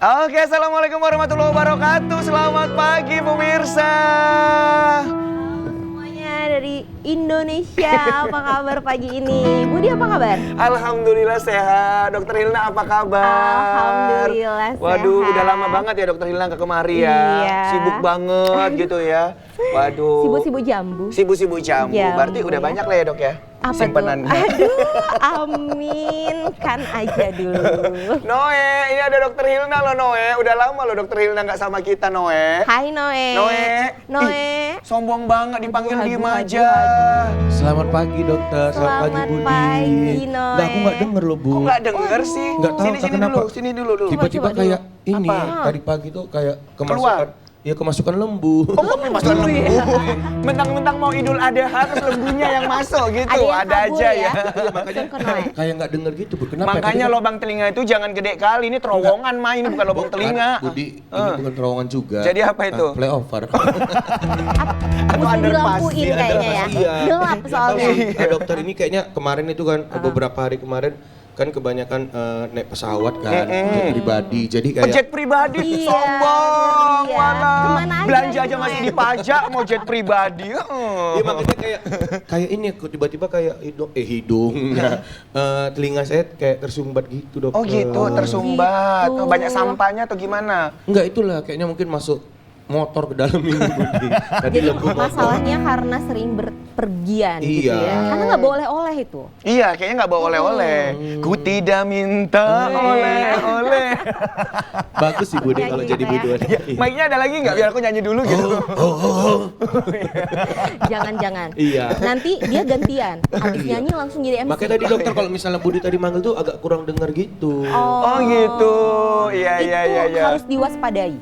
Oke, assalamualaikum warahmatullahi wabarakatuh. Selamat pagi pemirsa. Semuanya dari Indonesia, apa kabar pagi ini? Budi apa kabar? Alhamdulillah sehat. Dokter Hilna apa kabar? Alhamdulillah sehat. Waduh, udah lama banget ya Dokter Hilna nggak kemari ya. Iya. Sibuk banget gitu ya. Waduh. Sibuk-sibuk jambu. Sibuk-sibuk jambu. Berarti udah banyak lah ya dok ya? Apa simpenannya. tuh? Aduh, amin. Kan aja dulu. Noe, ini ada Dokter Hilna loh Noe. Udah lama loh Dokter Hilna nggak sama kita Noe. Hai Noe. Noe. Ih, sombong banget dipanggil diem aja. Selamat pagi dokter, selamat pagi Selamat Budi. pagi, Noe. Nah, aku nggak denger loh Bu. Kok nggak denger sih? Nggak tahu Sini kenapa. dulu, sini dulu. Tiba-tiba Coba kayak ini, Apa? tadi pagi tuh kayak Keluar? kemasukan lembu. Oh, kok masuk lembu? Mentang-mentang mau Idul Adha terus lembunya yang masuk gitu. yang Ada kabur aja ya. Makanya Ke Noe. kayak nggak denger gitu Bu. Kenapa? Makanya Tadi kan- lubang telinga itu jangan gede kali. Ini terowongan mah, ini bukan lubang telinga. Budi, ini bukan terowongan juga. Jadi apa itu? Flyover. Atau Mesti underpass. dilampuin kayaknya ya. Iya. Gelap soalnya. Dokter ini kayaknya kemarin itu kan beberapa hari kemarin kan kebanyakan naik pesawat kan, jet pribadi. Jadi kayak Jet pribadi, Iya, sombong. iya. Walah. Kemana aja Belanja ini, aja masih Noe? dipajak, mau jet pribadi. Iya makanya kayak ini kok tiba-tiba kayak hidungnya telinga saya kayak tersumbat gitu dokter. Oh gitu, tersumbat. Gitu. Oh, banyak sampahnya atau gimana? Enggak itulah kayaknya mungkin masuk motor ke dalam ini Budi. Tadi Jadi lembu motor. masalahnya karena sering berpergian gitu Iya. ya. Karena nggak boleh oleh itu. Iya, kayaknya nggak bawa oleh-oleh. Ku tidak minta oleh-oleh. Bagus sih Budi Nyanyi kalau gitu jadi ya. biduan. Mic-nya ada lagi nggak? Biar aku nyanyi dulu gitu. Jangan-jangan. Iya. Nanti dia gantian. Habis Iya. nyanyi langsung jadi MC. Makanya tadi dokter kalau misalnya Budi tadi manggil tuh agak kurang dengar gitu. Oh gitu. Iya, iya, iya, Itu iya. harus diwaspadai.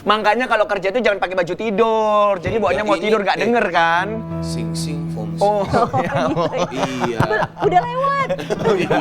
Makanya kalau kerja itu jangan pakai baju tidur. Jadi bawahnya mau ini- tidur nggak denger kan? Sing sing fom. Oh, Iya. Udah lewat. Iya.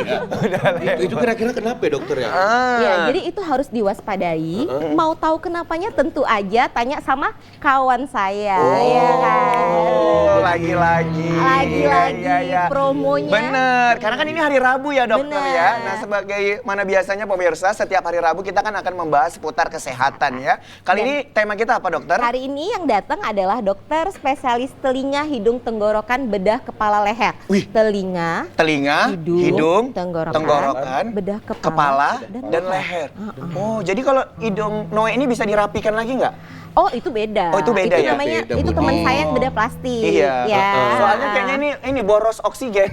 Itu kira-kira kenapa ya dokter ya? Ya, jadi itu harus diwaspadai. Mau tahu kenapanya tentu aja tanya sama kawan saya, ya kan. Oh, lagi-lagi. Lagi-lagi Iya, iya, iya. promonya. Bener, karena kan ini hari Rabu ya dokter Bener. ya. Nah sebagai mana biasanya pemirsa setiap hari Rabu kita kan akan membahas seputar kesehatan ya. Kali ini tema kita apa dokter? Hari ini yang datang adalah dokter spesialis telinga, hidung, tenggorokan, bedah, kepala, leher. Wih. Telinga, Telinga, hidung, tenggorokan, bedah, kepala, dan dan leher. Oh, jadi kalau hidung Noe ini bisa dirapikan lagi nggak? Oh, itu beda. Oh, itu beda itu ya? namanya, Beda, itu Bu. teman Oh. saya yang bedah plastik. Iya. Ya. Soalnya kayaknya ini boros oksigen.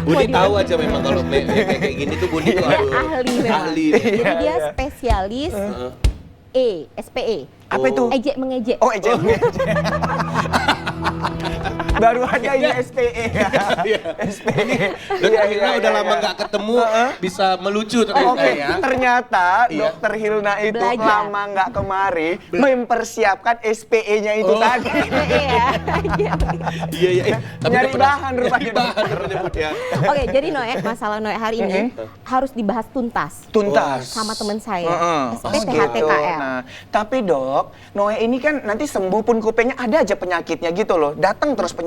Budi tahu aja memang kalau kayak gini tuh Budi tuh Dia aduh, ahli memang. ahli. Jadi Iya, dia iya. spesialis SPE. Apa itu? Ejek mengejek. Oh, ejek. Baru ada ini SPE ya. SPE. Dokter Hilna udah lama nggak ketemu, bisa melucu ternyata Oke, ya. ternyata Iya. dokter Hilna itu Belajar. lama nggak kemari mempersiapkan SPE-nya itu tadi. SPE ya. Iya iya. Nyari bahan rupanya. Bahan rupanya Budi ya. Oke, jadi Noe, masalah Noe hari ini harus dibahas tuntas Tuntas. sama teman saya. Heeh. SPTHTKL. Nah, tapi dok, Noe ini kan nanti sembuh pun kupingnya ada aja penyakitnya gitu loh. Datang terus penyakitnya.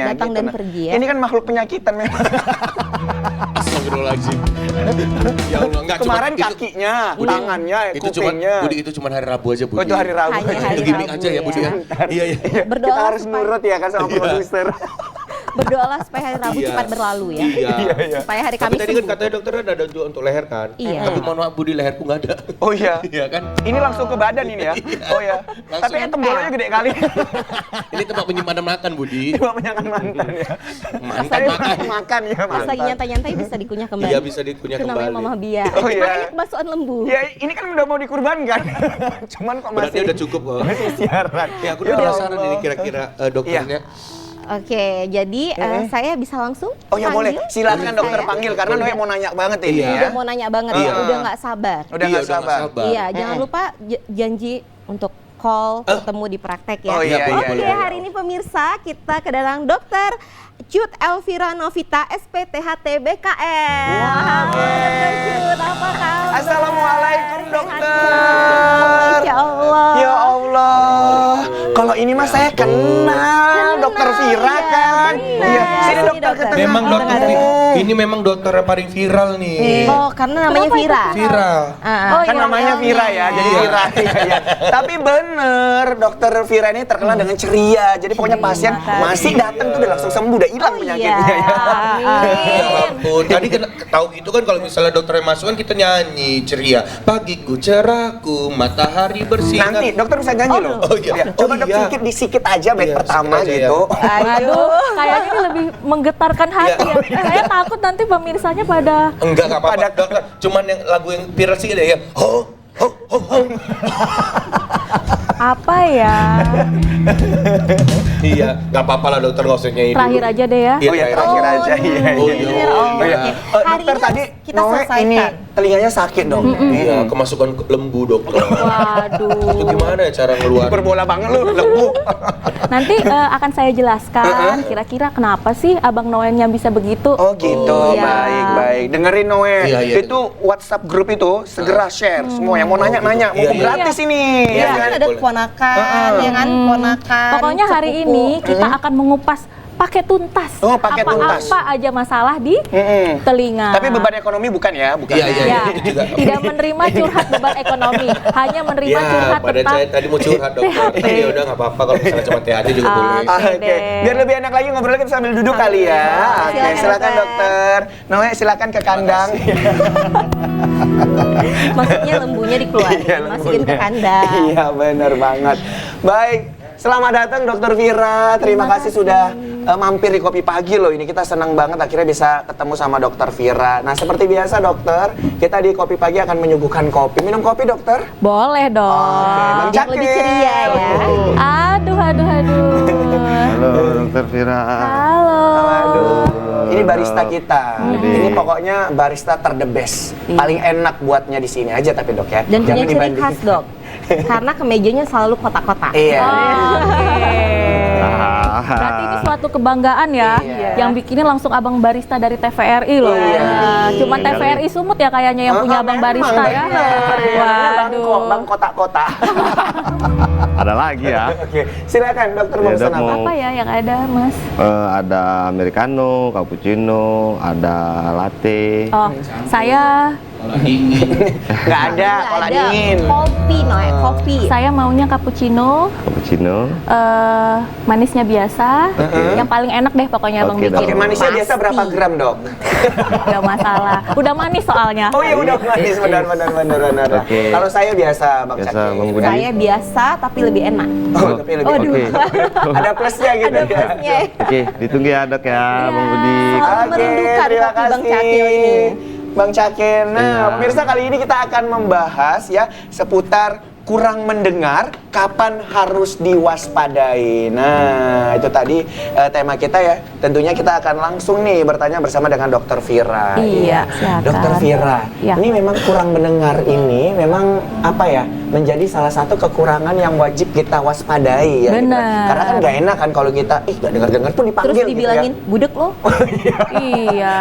Datang gitu. dan Nah, pergi ya. Ini kan makhluk penyakitan memang. Astagfirullahaladzim. Ya Allah, enggak Kemarin cuma kakinya, Budi, tangannya, itu cuma kupingnya. Budi itu cuma hari Rabu aja Budi. Oh, itu hari Rabu. Hanya aja. hari Itu gimmick Rabu aja ya Budi ya. Iya iya. Berdoa Kita harus supaya- nurut ya kan sama Iya. produser. Berdoalah supaya hari Rabu Iya. cepat berlalu ya. Iya. Supaya hari Tapi Kamis tadi kan sembuh. katanya dokter ada juga untuk leher kan. Iya. Tapi mohon maaf Budi leherku nggak ada. Oh iya. Iya kan. Ini langsung ke badan ini ya? Oh ya. Langsung. Tapi tembolanya gede kali. Ini tempat penyimpanan makan Budi. Cuma menyangan mantan ya. Mantan Tadi makan. makan ya Pas lagi mantan. nyantai-nyantai bisa dikunyah kembali. Iya, bisa dikunyah Itu namanya kembali. Mama Bia. Oh, iya. Makanya kebasuhan lembu. Ya ini kan udah mau dikurbankan. Cuman kok Berarti masih udah cukup kok. masih siaran. Ya aku udah Ya penasaran Allah. ini kira-kira dokternya. Oke, jadi saya bisa langsung Oh ya boleh, panggil silakan teman dokter saya? panggil karena Noe mau nanya banget ini Iya. ya. Udah mau nanya banget ya, Iya. udah nggak sabar. Udah Iya, nggak udah nggak sabar. sabar. Iya, jangan lupa janji untuk call, ketemu di praktek ya. Oh iya, iya, Oke, iya. hari ini pemirsa kita kedatangan dokter Cut Elvira Novita, SPTHT BKM. Halo dokter Cut, apa kabar? Assalamualaikum Sehat dokter. semua, Masya Allah. Ya Allah. Kalau ini mah saya kenal Dokter Vira kan. Iya, sini dokter ke tengah. Memang dokter ini memang dokter yang paling viral nih. Oh, karena namanya Vira. Viral. Kan namanya Vira ya, jadi Vira. Iya. Tapi bener, Dokter Vira ini terkenal dengan ceria. Jadi pokoknya pasien masih datang tuh udah langsung sembuh, udah hilang penyakitnya. Ya ampun, tadi tahu gitu kan kalau misalnya dokter yang masuk kan kita nyanyi ceria. Pagiku cerahku, matahari bersinar. Nanti dokter bisa nyanyi loh. Oh iya. Coba Oh dok iya. sedikit aja baik Iya, pertama sedikit aja gitu. Aduh, kayaknya ini lebih menggetarkan hati ya. Saya takut nanti pemirsanya pada Enggak apa-apa dokter. Cuman yang lagu yang viral sih ada ya. Ho ho ho ho. apa ya? Iya, nggak apa-apa lah dokter, nggak usah nyanyi dulu. Terakhir aja deh ya. Iya, Oh ya terakhir aja. Iya. Oh, iya. iya. Oh, iya. Hari Dokter ini tadi kita Noe selesaikan. ini telinganya sakit dong. Iya, kemasukan lembu dokter. Itu Waduh. gimana ya cara ngeluarin? Berbola banget lu, lembu. Nanti akan saya jelaskan kira-kira kenapa sih Abang Noennya bisa begitu. Oh gitu, Iya. baik. Dengerin Noe. Iya, iya. Itu WhatsApp grup itu segera share semua yang mau nanya-nanya, Iya, mau iya. gratis ini. Iya, Ya kan kan? ada Boleh. keponakan, ya kan, keponakan. Pokoknya hari sepupu. ini kita akan mengupas pakai tuntas. Oh, pakai tuntas. Apa aja masalah di Mm-mm. telinga. Tapi beban ekonomi bukan ya, bukan. Iya, iya, Ya, itu juga. tidak menerima curhat beban ekonomi, hanya menerima Ya, curhat pada tentang saya tadi mau curhat dokter. THT. Ya udah nggak apa-apa kalau misalnya cuma THT juga boleh. Oke Oke, deh. biar lebih enak lagi ngobrolnya kita sambil duduk kali ya. Oke, Silakan, silakan dokter. Noe silakan ke kandang. Maksudnya lembunya dikeluarin, Iya, masukin ke lembunya. kandang. Iya, benar banget. Baik, selamat datang Dokter Vira. Terima kasih sudah mampir di Kopi Pagi loh. Ini kita senang banget akhirnya bisa ketemu sama Dokter Vira. Nah, seperti biasa dokter, kita di Kopi Pagi akan menyuguhkan kopi. Minum kopi dokter? Boleh dong. Bang Yang lebih ceria ya. Aduh. Halo Dokter Vira. Halo. Aduh, ini barista kita. Ini pokoknya barista the best. Paling enak buatnya di sini aja tapi dok ya. Dan punya Jangan ciri dibandingin. khas dok. Karena kemejanya selalu kotak-kotak. Iya. Oke. Berarti ini suatu kebanggaan ya, Iya. yang bikinin langsung abang barista dari TVRI loh. Iya. Nah, cuman TVRI Sumut ya kayaknya yang punya abang Memang, barista ya. benar. Waduh. Bang kotak-kotak. Ada lagi ya. Oke, silakan dokter mau Ya, pesan Dok, apa? mau- Apa ya yang ada, Mas? Ada americano, cappuccino, ada latte. Oh, saya Nggak ada, kola dingin. Kopi, Noe, kopi. saya maunya cappuccino, Cappuccino. manisnya biasa. Yang paling enak deh pokoknya abang Oke, bikin. Oke, manisnya biasa berapa Pasti. gram dok? Nggak masalah. Udah manis soalnya. Oh iya udah manis, benar. Oke. Kalau saya biasa bang Biasa, Caki. Bang Budi. Saya biasa tapi lebih enak. Oh, tapi lebih Waduh. Oke. ada plusnya gitu. Ada plusnya. Oke, ditunggu ya Dok ya, Bang Budi. Selalu merindukan terima kopi Bang kasih. Cakil ini. Bang Cakil. Nah, Iya. pemirsa kali ini kita akan membahas ya seputar kurang mendengar, kapan harus diwaspadai. Nah, itu tadi tema kita ya. Tentunya kita akan langsung nih bertanya bersama dengan Dokter Vira. Iya, silakan. Dokter Vira, Iya. ini memang kurang mendengar ini memang apa ya? Menjadi salah satu kekurangan yang wajib kita waspadai ya. gitu kan. Benar. Karena kan nggak enak kan kalau kita nggak dengar-dengar pun dipanggil Terus gitu dibilangin, ya. budek lo. Iya.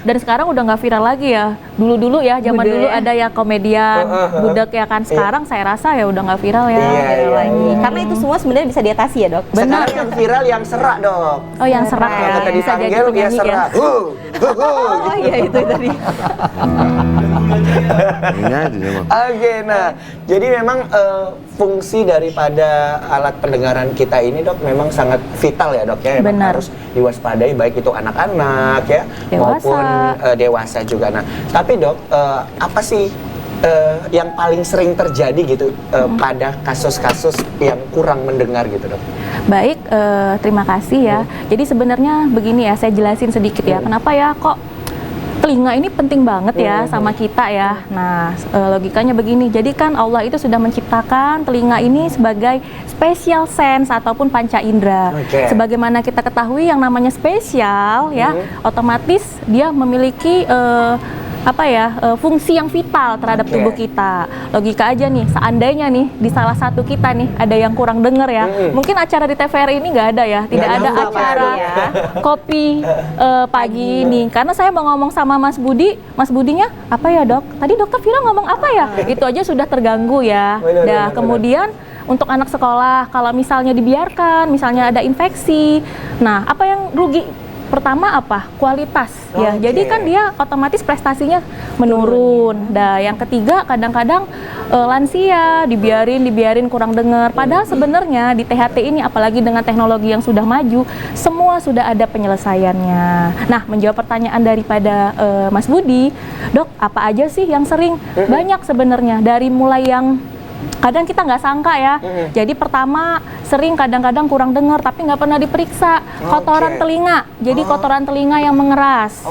Dan sekarang udah nggak viral lagi ya. Dulu-dulu ya, zaman Budek. dulu ada ya komedian budek ya kan. Sekarang saya rasa ya udah nggak viral ya. Iya, Viral iya, lagi. iya. Karena itu semua sebenarnya bisa diatasi ya dok. Benar. Sekarang yang viral yang serak dok. Oh yang serak ya. Kalau tadi Bisa jadi dipanggil dia penyanyi ya. serak. Oh iya itu tadi. Ini aja Bang. Oke, nah jadi memang fungsi daripada alat pendengaran kita ini dok memang sangat vital ya dok ya. Memang Benar. harus diwaspadai baik itu anak-anak ya Dewasa. maupun dewasa juga. Nah tapi dok apa sih yang paling sering terjadi gitu pada kasus-kasus yang kurang mendengar gitu dok? Baik, terima kasih ya. Jadi sebenarnya begini ya, saya jelasin sedikit ya. Kenapa ya kok telinga ini penting banget ya sama kita ya. Nah, logikanya begini. Jadi kan Allah itu sudah menciptakan telinga ini sebagai special sense ataupun panca indera. Oke. Sebagaimana kita ketahui yang namanya spesial ya, otomatis dia memiliki fungsi yang vital terhadap Oke. tubuh kita. Logika aja nih, seandainya nih di salah satu kita nih ada yang kurang denger ya, mungkin acara di TVRI ini nggak ada ya, tidak Nggak ada ada acara ya. kopi pagi ini. Karena saya mau ngomong sama Mas Budi, Mas Budinya apa ya dok? Tadi Dokter Vira ngomong apa ya? Itu aja sudah terganggu ya. Benar, Nah benar, kemudian untuk anak sekolah kalau misalnya dibiarkan, misalnya ada infeksi. Nah, apa yang rugi? Pertama apa? Kualitas ya. Oke. Jadi kan dia otomatis prestasinya menurun. Nah, yang ketiga kadang-kadang lansia dibiarin kurang dengar. Padahal sebenarnya di THT ini apalagi dengan teknologi yang sudah maju, semua sudah ada penyelesaiannya. Nah, menjawab pertanyaan daripada Mas Budi, Dok, apa aja sih yang sering? Banyak sebenarnya, dari mulai yang kadang kita nggak sangka ya. Jadi pertama sering kadang-kadang kurang dengar tapi nggak pernah diperiksa. Kotoran telinga. Jadi kotoran telinga yang mengeras.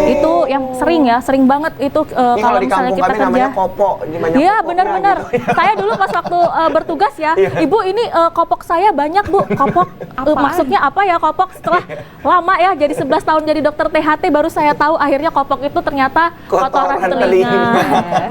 Itu yang sering ya, sering banget itu Ini kalau di misalnya kampung kita kami kerja. namanya kopo. Ini banyak Iya kopoknya benar-benar. gitu. Saya dulu pas waktu bertugas ya, Ibu ini kopok saya banyak Bu. Kopok maksudnya apa ya kopok? Setelah lama ya, jadi 11 tahun jadi dokter THT baru saya tahu akhirnya kopok itu ternyata kotoran telinga.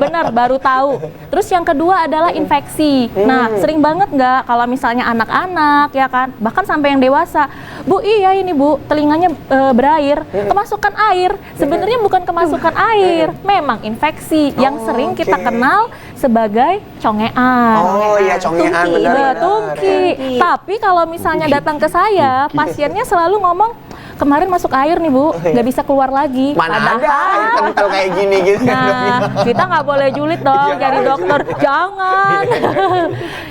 Benar, baru tahu. Terus yang kedua adalah infeksi. Nah, sering banget nggak kalau misalnya anak-anak ya kan, bahkan sampai yang dewasa, Bu iya ini Bu telinganya berair, kemasukan air. Sebenarnya bukan kemasukan air, memang infeksi yang sering kita kenal sebagai congean. Oh iya, congean, Tungki. benar. Tungki. Tapi kalau misalnya datang ke saya, pasiennya selalu ngomong, kemarin masuk air nih Bu, nggak bisa keluar lagi. Mana ada air Padahal- kental kayak gini gitu. Nah, kita nggak boleh julid dong Iya, jadi nggak boleh dokter, jangan.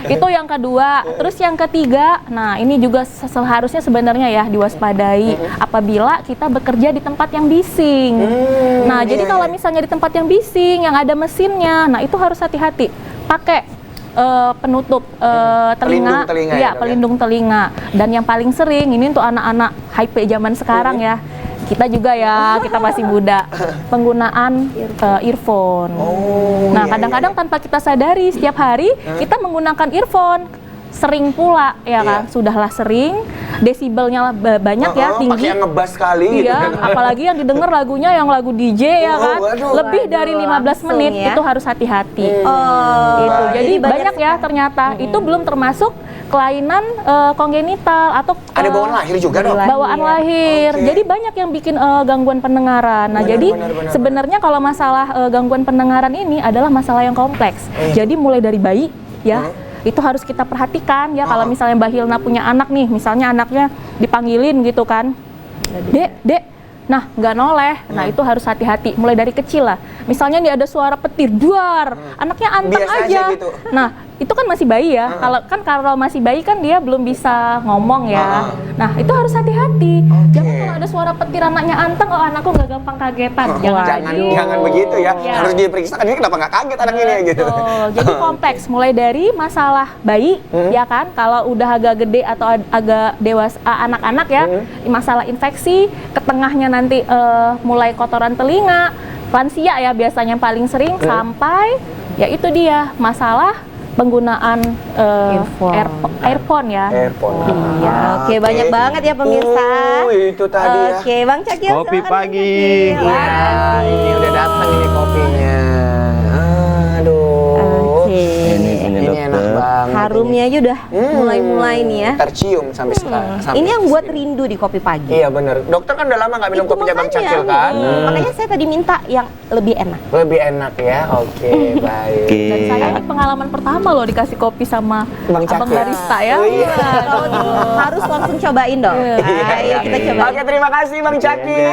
Itu yang kedua. Terus yang ketiga, nah ini juga seharusnya sebenarnya ya diwaspadai apabila kita bekerja di tempat yang bising. Nah, jadi kalau misalnya di tempat yang bising, yang ada mesinnya, nah itu harus hati-hati. Pakai penutup Pelindung telinga, telinga ya, iya Dok, ya? pelindung telinga. Dan yang paling sering ini untuk anak-anak HP zaman sekarang ya. Kita juga ya, kita masih muda. Penggunaan earphone. Nah, iya, kadang-kadang tanpa kita sadari setiap hari kita menggunakan earphone. Sering pula ya kan, sudahlah sering, desibelnya banyak ya, Pakai tinggi. yang ngebas sekali gitu. Iya, apalagi yang didengar lagunya yang lagu DJ ya kan, waduh. lebih dari 15 langsung menit ya. itu harus hati-hati. Oh, Itu. Jadi banyak banyak ya ternyata. Itu belum termasuk kelainan kongenital atau Ada bawaan lahir juga dong. bawaan lahir. Oke. Jadi banyak yang bikin gangguan pendengaran. Nah, Benar, jadi benar. sebenarnya kalau masalah gangguan pendengaran ini adalah masalah yang kompleks. Jadi mulai dari bayi ya. Itu harus kita perhatikan ya kalau misalnya Mbak Hilna punya anak nih, misalnya anaknya dipanggilin gitu kan. Dek, Dek. Nah, nggak noleh. Nah, itu harus hati-hati mulai dari kecil lah. Misalnya nih ada suara petir, duar. Anaknya anteng Biasa aja aja. gitu. Nah, itu kan masih bayi ya. Kalau masih bayi kan dia belum bisa ngomong ya. Nah, itu harus hati-hati. Jangan kalau ada suara petir anaknya anteng, oh anakku nggak gampang kagetan. Jangan begitu ya. Ya. Harus diperiksa kan ini kenapa nggak kaget anak ini gitu. Betul. Jadi kompleks mulai dari masalah bayi ya kan, kalau udah agak gede atau agak dewasa anak-anak ya, masalah infeksi, ke tengahnya nanti mulai kotoran telinga, lansia ya biasanya yang paling sering sampai ya itu dia masalah penggunaan earphone ya. Earphone. Iya, oke banyak banget ya pemirsa. Itu tadi ya. Oke, Bang Cakil. Kopi silakan, Bang pagi. Cakil. Wah, ini udah datang ini kopinya. Aduh. Oke. Ini punya Ini dokter. enak banget. Harumnya aja udah mulai-mulai nih ya. Tercium sampai sekarang. sampai Ini yang buat sini. rindu di kopi pagi. Iya bener. Dokter kan udah lama nggak minum Itu kopinya Bang makanya. Cakil kan? Makanya saya tadi minta yang lebih enak. Lebih enak ya. Oke, baik. Oke. Dan saya ini pengalaman pertama loh dikasih kopi sama Bang abang Cakil. barista ya. Oh, iya. Kalau gitu harus langsung cobain dong. Ayo kita cobain. Oke, terima kasih Bang Cakil.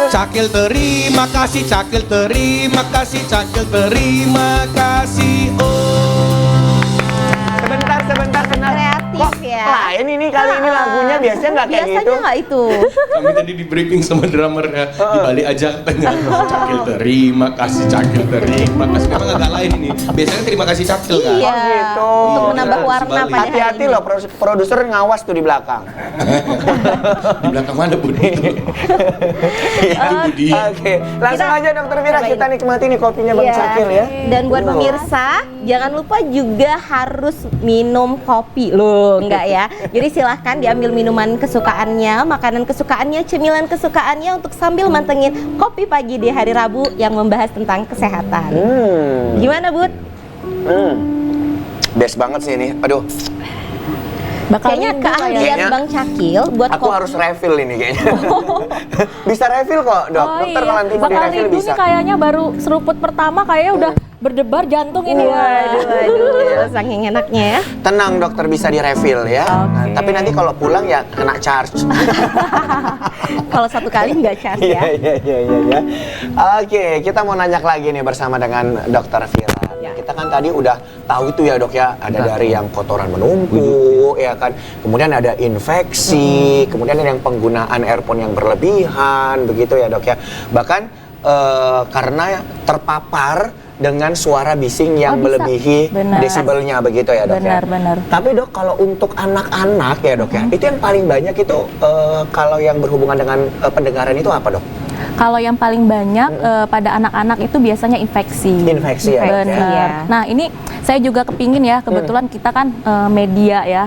Cakil terima kasih, Cakil terima kasih, Cakil terima kasih. Sebentar, Kreatif Kok ya. lain ini kali ini lagunya biasanya nggak kayak Biasanya gitu. nggak itu. Kami tadi di briefing sama drummernya, dibalik aja katanya. Cakil terima kasih, Cakil terima kasih. Memang agak lain ini. Biasanya terima kasih Cakil kan. Iya. Oh, gitu. Untuk Iya, menambah harus warna balik. pada hari Hati-hati ini. loh, produser ngawas tuh di belakang. Di belakang mana Budi? Itu Budi. Oke, langsung Kita aja Dokter Vira cobain. kita nikmati nih kopinya Bang Iya. Cakil ya. Dan buat pemirsa, jangan lupa juga harus minum kopi loh, enggak ya. Jadi silahkan diambil minuman kesukaannya, makanan kesukaannya, cemilan kesukaannya untuk sambil mantengin kopi pagi di hari Rabu yang membahas tentang kesehatan. Gimana, Bud? Best banget sih ini. Aduh, Kayaknya rindu keahlian kayaknya. Bang Cakil buat aku harus refill ini kayaknya. Bisa refill kok, Dok. Oh Dokter iya, kalau nanti mau bakal di refill rindu bisa. nih kayaknya baru seruput pertama kayaknya udah berdebar jantung ini. Waduh, saking enaknya ya. Tenang dokter, bisa di-refill ya. Nah, tapi nanti kalau pulang ya kena charge. Kalau satu kali nggak charge ya. Iya. Oke, kita mau nanya lagi nih bersama dengan Dokter Vira. Ya. Kita kan tadi udah tahu itu ya dok ya, ada dari yang kotoran menumpuk, ya kan. Kemudian ada infeksi, kemudian ada yang penggunaan earphone yang berlebihan, begitu ya dok ya. Bahkan karena terpapar dengan suara bising yang bisa. melebihi Benar. desibelnya, begitu ya dok ya. Benar. Tapi dok, kalau untuk anak-anak ya dok ya, itu yang paling banyak itu kalau yang berhubungan dengan pendengaran itu apa dok? Kalau yang paling banyak pada anak-anak itu biasanya infeksi. Infeksi ya, dok, ya? Benar. Ya. Nah ini saya juga kepingin ya, kebetulan kita kan media ya.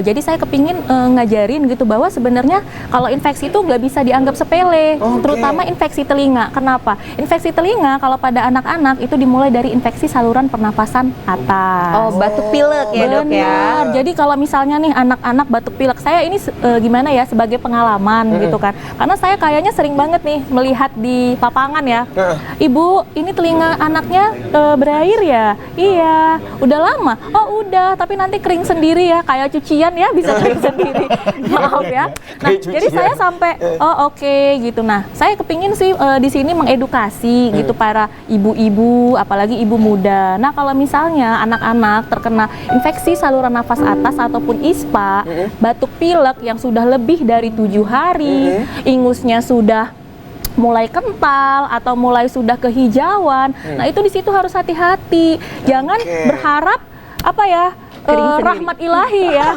Jadi saya kepingin ngajarin gitu bahwa sebenarnya kalau infeksi itu nggak bisa dianggap sepele, Oke. terutama infeksi telinga. Kenapa? Infeksi telinga kalau pada anak-anak itu dimulai dari infeksi saluran pernapasan atas. Oh, batuk pilek ya dok ya. Benar. Jadi kalau misalnya nih anak-anak batuk pilek, saya ini gimana ya sebagai pengalaman gitu kan. Karena saya kayaknya sering banget nih melihat di lapangan ya. Ibu, ini telinga anaknya berair ya? Iya. Udah lama? Oh udah, tapi nanti kering sendiri ya. Kayak cucian ya bisa kering sendiri. Maaf ya. Nah, Kayak jadi cucian. saya sampai oke gitu. Nah, saya kepingin sih di sini mengedukasi gitu para ibu-ibu, apalagi ibu muda. Nah, kalau misalnya anak-anak terkena infeksi saluran nafas atas ataupun ISPA, batuk pilek yang sudah lebih dari 7 hari, ingusnya sudah mulai kental atau mulai sudah kehijauan. Nah, itu di situ harus hati-hati. Jangan berharap apa ya? Kering sendiri. Rahmat ilahi ya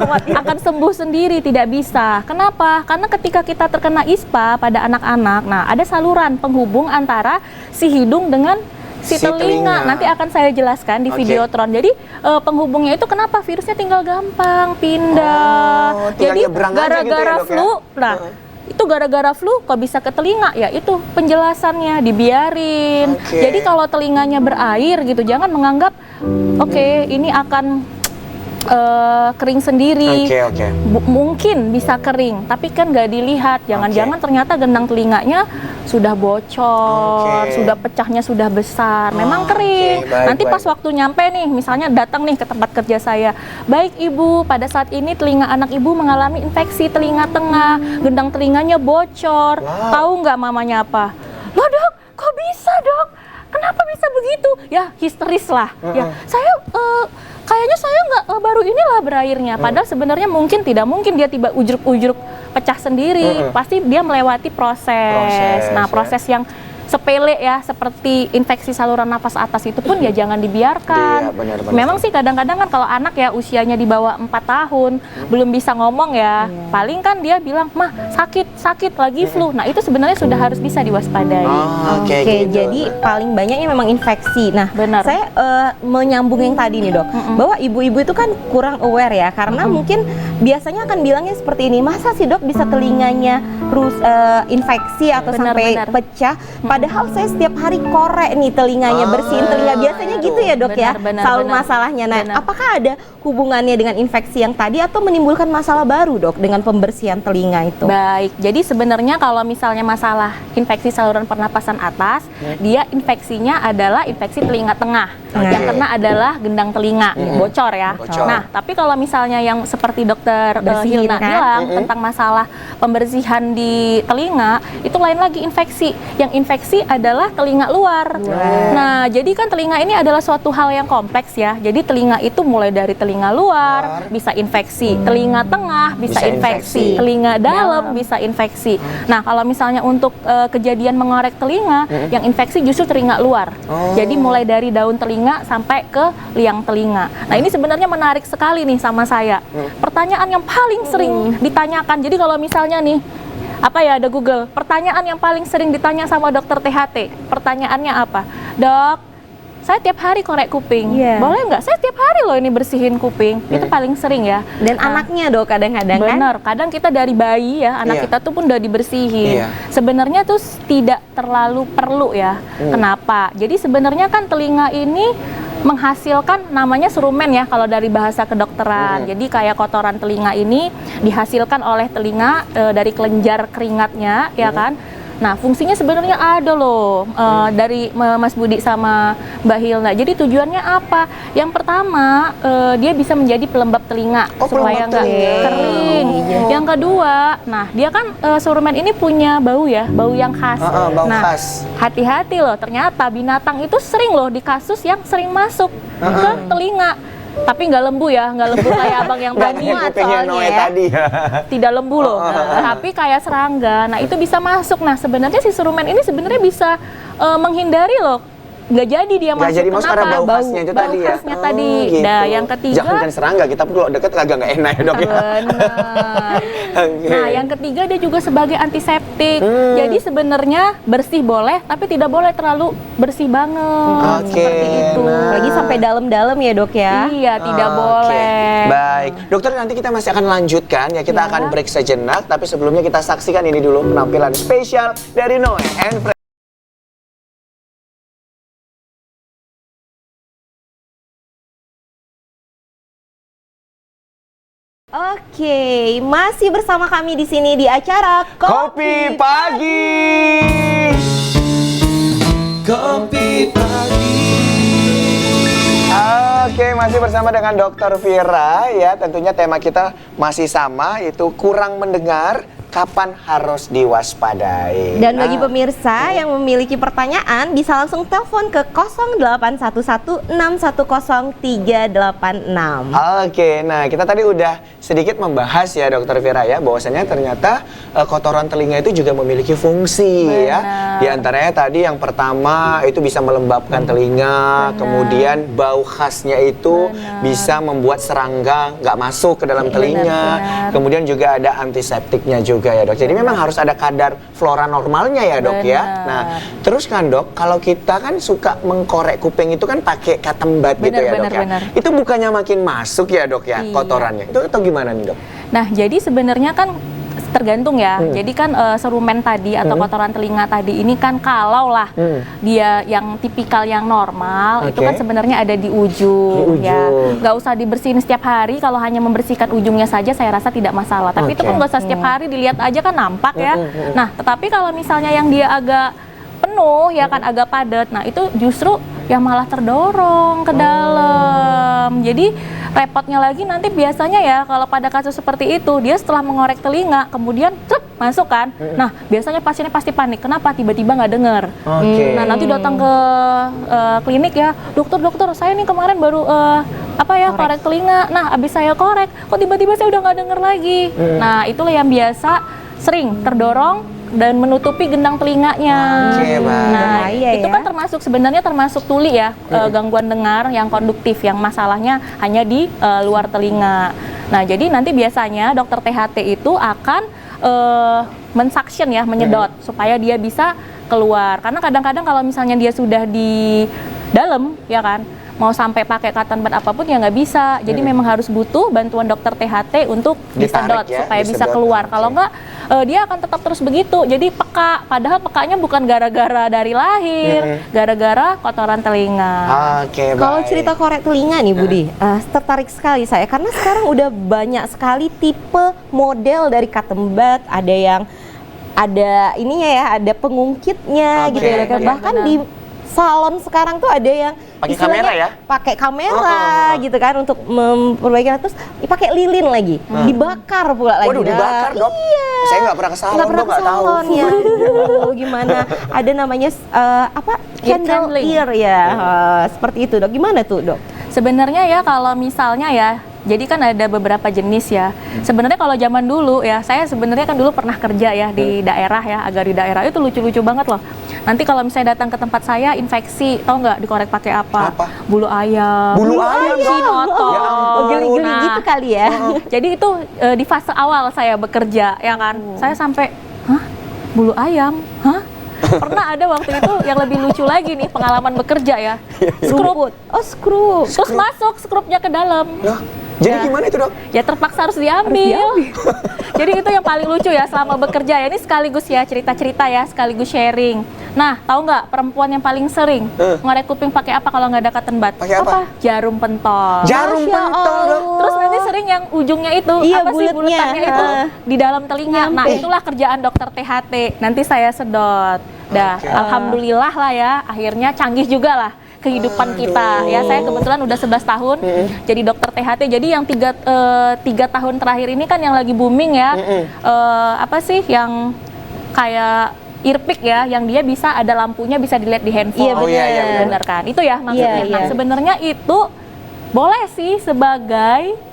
akan sembuh sendiri, tidak bisa. Kenapa? Karena ketika kita terkena ISPA pada anak-anak, nah ada saluran penghubung antara si hidung dengan si Si telinga. telinga. Nanti akan saya jelaskan di Oke. videotron. Jadi penghubungnya itu kenapa virusnya tinggal gampang pindah. Oh, tinggal Jadi nyebrang aja gitu ya, gara-gara dok, ya? flu, nah itu gara-gara flu kok bisa ke telinga, ya itu penjelasannya dibiarin. Oke. Jadi kalau telinganya berair gitu, jangan menganggap oke, ini akan kering sendiri. Oke. Mungkin bisa kering, tapi kan nggak dilihat. Jangan-jangan ternyata gendang telinganya sudah bocor, Oke. sudah pecahnya sudah besar. Memang Oke, kering. baik, Nanti pas baik. waktu nyampe nih, misalnya datang nih ke tempat kerja saya. Baik ibu, pada saat ini telinga anak ibu mengalami infeksi telinga tengah, gendang telinganya bocor. Wow. Tahu nggak mamanya apa? Loh dok, kok bisa dok? Kenapa bisa begitu? Ya histeris lah. Ya saya kayaknya saya nggak baru inilah berairnya. Padahal sebenarnya tidak mungkin dia tiba ujuk-ujuk pecah sendiri. Pasti dia melewati proses. Nah ya. proses yang sepele ya, seperti infeksi saluran nafas atas itu pun ya jangan dibiarkan. Iya, benar-benar. Memang sih kadang-kadang kan kalau anak ya usianya di bawah 4 tahun belum bisa ngomong ya, paling kan dia bilang mah sakit lagi flu. Nah itu sebenarnya sudah harus bisa diwaspadai. Oh, Oke, gitu. jadi paling banyaknya memang infeksi. Nah, Benar. saya menyambung yang tadi nih dok, bahwa ibu-ibu itu kan kurang aware ya, karena mungkin biasanya akan bilangnya seperti ini, masa sih dok bisa telinganya infeksi atau sampai Benar. pecah? Padahal saya setiap hari korek nih telinganya, bersihin telinga, biasanya gitu ya dok ya, Benar, selalu benar. masalahnya. Nah, Benar. apakah ada hubungannya dengan infeksi yang tadi atau menimbulkan masalah baru dok dengan pembersihan telinga itu? Baik, jadi sebenarnya kalau misalnya masalah infeksi saluran pernapasan atas, dia infeksinya adalah infeksi telinga tengah. Yang kena adalah gendang telinga, bocor ya. Bocor. Nah, tapi kalau misalnya yang seperti dokter Bersihin, Hilna kan? bilang tentang masalah pembersihan di telinga, itu lain lagi infeksi. Yang infeksi adalah telinga luar. Nah, jadi kan telinga ini adalah suatu hal yang kompleks ya. Jadi telinga itu mulai dari telinga luar, bisa infeksi, telinga tengah bisa Bisa infeksi, infeksi. telinga dalam bisa infeksi. Nah, kalau misalnya untuk kejadian mengorek telinga, yang infeksi justru telinga luar. Jadi mulai dari daun telinga sampai ke liang telinga. Nah, ini sebenarnya menarik sekali nih sama saya. Pertanyaan yang paling sering ditanyakan. Jadi kalau misalnya nih, apa ya, ada Google, pertanyaan yang paling sering ditanya sama dokter THT, pertanyaannya apa? Dok, saya tiap hari korek kuping, Iya. boleh nggak? Saya tiap hari loh ini bersihin kuping, itu paling sering ya. Dan anaknya dok kadang-kadang kan? Bener, kadang kita dari bayi ya, anak Iya. kita tuh pun udah dibersihin. Iya. Sebenarnya tuh tidak terlalu perlu ya. Kenapa? Jadi sebenarnya kan telinga ini menghasilkan namanya serumen ya kalau dari bahasa kedokteran. Jadi kayak kotoran telinga ini dihasilkan oleh telinga dari kelenjar keringatnya ya kan. Nah, fungsinya sebenarnya ada loh dari Mas Budi sama Mbak Hilda. Jadi tujuannya apa? Yang pertama, dia bisa menjadi pelembab telinga Oh, supaya pelembab nggak telinga. kering. Yang kedua, nah dia kan Surumen ini punya bau ya, bau yang khas. Bau nah, khas. hati-hati loh, ternyata binatang itu sering loh di kasus yang sering masuk ke telinga. Tapi nggak lembu ya, nggak lembu kayak abang yang Nggak tadi. kayak kupingnya soalnya Noe ya. tadi ya. Tidak lembu loh, tapi kayak serangga. Nah itu bisa masuk. Nah sebenarnya si Surumen ini sebenarnya bisa menghindari loh. Nggak jadi dia Nggak masuk. jadi masuk karena bau khasnya itu tadi ya? khasnya tadi. Gitu. Nah yang ketiga. Jangan kan serangga, kita pun kalau deket kagak nggak enak ya dok ya. Benar. Oke. Nah, yang ketiga dia juga sebagai antiseptik. Jadi sebenarnya bersih boleh, tapi tidak boleh terlalu bersih banget. Oke, Seperti itu. nah. Lagi sampai dalam-dalam ya dok ya. Iya, tidak Oke. boleh. Baik, dokter nanti kita masih akan lanjutkan ya. Kita Ya. akan break sejenak, tapi sebelumnya kita saksikan ini dulu penampilan spesial dari Noe and Friends. Oke, masih bersama kami di sini di acara Kopi Pagi. Kopi pagi. Oke, masih bersama dengan Dokter Vira ya. Tentunya tema kita masih sama, yaitu kurang mendengar, kapan harus diwaspadai. Dan bagi Nah, pemirsa yang memiliki pertanyaan bisa langsung telepon ke 0811616036. Oke, nah kita tadi udah sedikit membahas ya Dokter Vira ya, bahwasanya ternyata kotoran telinga itu juga memiliki fungsi ya. Di antaranya tadi yang pertama itu bisa melembabkan telinga, kemudian bau khasnya itu bisa membuat serangga nggak masuk ke dalam telinga. Kemudian juga ada antiseptiknya juga ya dok. Jadi memang harus ada kadar flora normalnya ya dok ya. Nah, terus kan dok, kalau kita kan suka mengkorek kuping itu kan pakai katembat gitu ya dok ya. Benar. Itu bukannya makin masuk ya dok ya Iya. kotorannya? Itu atau gimana nih dok? Nah, jadi sebenarnya kan tergantung ya. Jadi kan serumen tadi atau kotoran telinga tadi ini kan kalau lah dia yang tipikal yang normal itu Oke. kan sebenarnya ada di ujung, Di ya. ujung. Nggak usah dibersihin setiap hari, kalau hanya membersihkan ujungnya saja saya rasa tidak masalah. Tapi itu Oke. kan nggak usah setiap hari, dilihat aja kan nampak ya. Nah, tetapi kalau misalnya yang dia agak penuh ya kan agak padat, nah itu justru yang malah terdorong ke dalam. Jadi repotnya lagi nanti biasanya ya kalau pada kasus seperti itu dia setelah mengorek telinga kemudian truk masuk kan. Nah biasanya pasiennya pasti panik. Kenapa? Tiba-tiba nggak dengar. Oke. Nah nanti datang ke klinik ya, dokter saya nih kemarin baru korek telinga. Nah abis saya korek kok tiba-tiba saya udah nggak dengar lagi. Nah itulah yang biasa sering terdorong dan menutupi gendang telinganya. Oke, baik. Nah, Bahaya itu ya. kan sebenarnya termasuk tuli ya, gangguan dengar yang konduktif yang masalahnya hanya di luar telinga. Nah, jadi nanti biasanya dokter THT itu akan mensuction ya, menyedot supaya dia bisa keluar. Karena kadang-kadang kalau misalnya dia sudah di dalam ya kan, mau sampai pakai cotton bud apapun ya nggak bisa. Jadi memang harus butuh bantuan dokter THT untuk disedot Ditarik ya, supaya bisa disedot. keluar. Oke. Kalau nggak dia akan tetap terus begitu. Jadi peka, padahal pekanya bukan gara-gara dari lahir, gara-gara kotoran telinga. Oke, baik. Kalau cerita korek telinga nih Budi, tertarik sekali saya karena sekarang udah banyak sekali tipe model dari cotton bud, ada yang ada ininya ya, ada pengungkitnya Oke, gitu ya. iya, Bahkan di salon sekarang tuh ada yang Pakai istilahnya kamera ya? pakai kamera gitu kan untuk memperbaiki, terus pakai lilin lagi, dibakar pula lagi. Waduh, dibakar dok? Iya. Saya nggak pernah ke salon Nggak pernah dok, ke nggak tahu. salon ya. Aduh, gimana? Ada namanya candle candling. ear ya. Seperti itu dok. Gimana tuh dok? Sebenarnya ya kalau misalnya ya, jadi kan ada beberapa jenis ya. Sebenarnya kalau zaman dulu ya, saya sebenarnya kan dulu pernah kerja ya di daerah ya, agak di daerah itu lucu-lucu banget loh. Nanti kalau misalnya datang ke tempat saya infeksi, tau nggak dikorek pakai apa? Apa? Bulu ayam. Bulu ayam, Dok? Cinoto. Ya ampun. Oh, geli-geli gitu kali ya. Jadi itu di fase awal saya bekerja ya kan. Saya sampai, hah? Bulu ayam? Hah? Pernah ada waktu itu yang lebih lucu lagi nih pengalaman bekerja ya. Skrup. Oh, skrup. Terus masuk skrupnya ke dalam. Loh, jadi Ya. gimana itu dok? Ya terpaksa harus diambil. Jadi itu yang paling lucu ya selama bekerja ya. Ini sekaligus ya cerita-cerita ya, sekaligus sharing. Nah, tahu nggak perempuan yang paling sering ngorek kuping pakai apa kalau nggak ada cotton bud? Pakai apa? Jarum pentol. Jarum Masya pentol, Dok. Allah. Terus nanti sering yang ujungnya itu Iya, apa sih buletnya. buletannya itu di dalam telinga. Nah, Nyampe. itulah kerjaan dokter THT. Nanti saya sedot. Dah, Oke. alhamdulillah lah ya, akhirnya canggih juga lah kehidupan kita. Ya, saya kebetulan udah 11 tahun jadi dokter THT. Jadi yang tiga tahun terakhir ini kan yang lagi booming ya. Apa sih yang kayak earpick ya, yang dia bisa ada lampunya, bisa dilihat di handphone. Iya, Oh, iya, iya, benar. Benar kan? Itu ya maksudnya. Iya, Nah, iya. sebenarnya itu boleh sih sebagai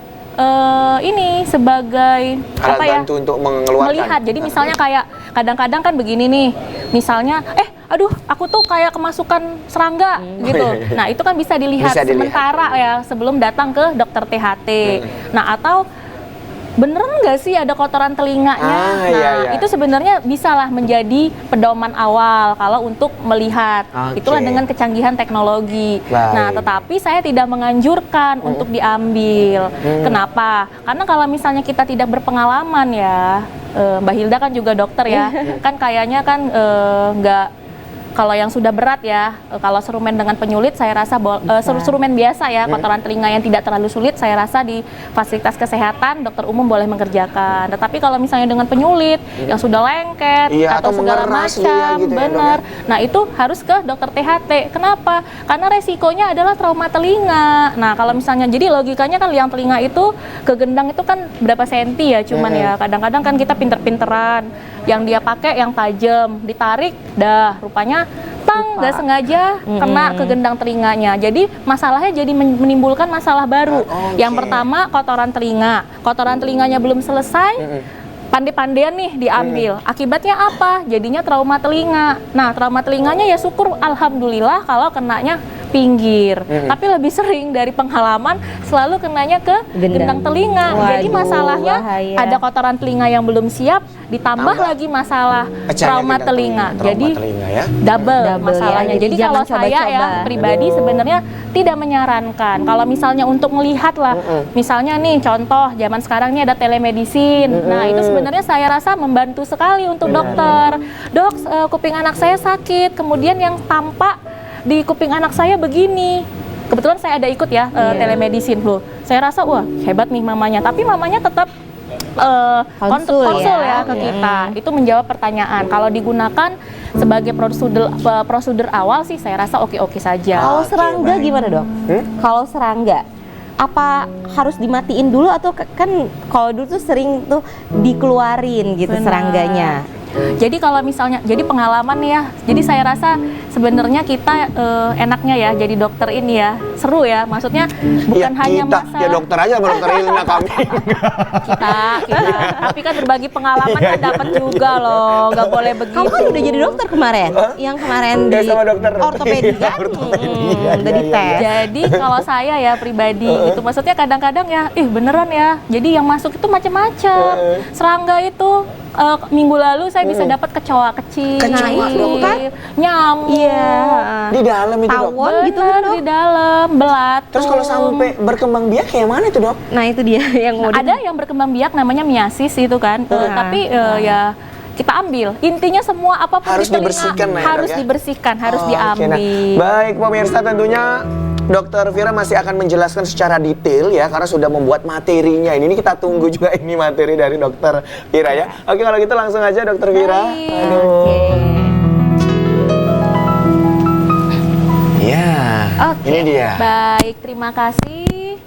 sebagai Alat apa ya? bantu untuk mengeluarkan. Melihat. Jadi misalnya kayak kadang-kadang kan begini nih. Misalnya, aduh, aku tuh kayak kemasukan serangga gitu. Nah, itu kan bisa dilihat Bisa dilihat. sementara ya sebelum datang ke dokter THT. Nah, atau beneran nggak sih ada kotoran telinganya? Ah, nah, iya, iya. itu sebenarnya bisalah menjadi pedoman awal kalau untuk melihat. Oke. Itulah dengan kecanggihan teknologi. Baik. Nah, tetapi saya tidak menganjurkan untuk diambil. Kenapa? Karena kalau misalnya kita tidak berpengalaman ya, Mbak Hilda kan juga dokter ya, kan kayaknya kan nggak. Kalau yang sudah berat ya, kalau serumen dengan penyulit saya rasa serumen biasa ya, kotoran telinga yang tidak terlalu sulit saya rasa di fasilitas kesehatan dokter umum boleh mengerjakan. Tetapi kalau misalnya dengan penyulit yang sudah lengket Iya, atau atau segala mengeras dia macam, gitu ya, Dok, benar. Nah, itu harus ke dokter THT. Kenapa? Karena resikonya adalah trauma telinga. Nah, kalau misalnya jadi logikanya kan liang telinga itu kegendang itu kan berapa senti ya, cuman ya kadang-kadang kan kita pinter-pinteran yang dia pakai yang tajam, ditarik dah rupanya nggak sengaja kena ke gendang telinganya. Jadi masalahnya jadi menimbulkan masalah baru. Oke. Yang pertama kotoran telinganya belum selesai. Pandai-pandaian nih diambil. Akibatnya apa? Jadinya trauma telinga. Nah, trauma telinganya ya syukur alhamdulillah kalau kenanya pinggir. Tapi lebih sering dari pengalaman selalu kenanya ke gendang telinga. Jadi Waduh, masalahnya bahaya. ada kotoran telinga yang belum siap, ditambah Tambah. lagi masalah Pecahnya trauma gendang telinga. trauma Jadi telinga ya. double Double masalahnya. ya. Jadi Jadi kalau jangan saya ya coba-coba. pribadi sebenarnya tidak menyarankan. Kalau misalnya untuk melihat lah, misalnya nih contoh zaman sekarang ini ada telemedicine. Nah, itu sebenarnya saya rasa membantu sekali untuk dokter. Dok, kuping anak saya sakit, kemudian yang tampak di kuping anak saya begini. Kebetulan saya ada ikut ya telemedicine loh. Saya rasa wah hebat nih mamanya. Tapi mamanya tetap Konsul konsul ya. ya ke kita. Itu menjawab pertanyaan. Kalau digunakan sebagai prosedur awal sih saya rasa oke-oke saja. Kalau Oke, serangga baik. gimana dok? Kalau serangga apa harus dimatiin dulu atau kan kalau dulu tuh sering tuh dikeluarin gitu Benar. serangganya. Jadi kalau misalnya, jadi pengalaman nih ya, jadi saya rasa sebenarnya kita enaknya ya jadi dokter ini ya, seru ya, maksudnya bukan Ya, hanya kita, masalah ya dokter aja sama dokter Ilna kami. kita, tapi kan berbagi pengalaman kan dapat juga loh, nggak boleh begitu. Kamu kan udah jadi dokter kemarin, yang kemarin Ya, di sama dokter. ortopedi Iya, kan, ortopedi. udah Iya, dites. Jadi kalau saya ya pribadi gitu, maksudnya kadang-kadang ya, beneran ya, jadi yang masuk itu macam-macam. Serangga itu minggu lalu saya bisa dapat kecoa kecil, Kecoa, dok, kan? nyamuk, Iya. Di dalam itu dok. Tawon gitu bener, kan dok. di dalam, belatung. Terus kalau sampai berkembang biak kayak mana itu dok? Nah itu dia yang mau Ada yang berkembang biak namanya miasis itu kan, tapi ya kita ambil. Intinya semua apapun Harus di telinga dibersihkan lah ya, harus dok, ya? dibersihkan, harus Oke, diambil. nah, baik pemirsa, tentunya Dokter Vira masih akan menjelaskan secara detail ya karena sudah membuat materinya. Ini kita tunggu juga ini materi dari Dokter Vira ya. Oke, kalau gitu langsung aja Dokter Vira. Baik. Aduh. Ya. Oke. Ini dia. Baik, terima kasih.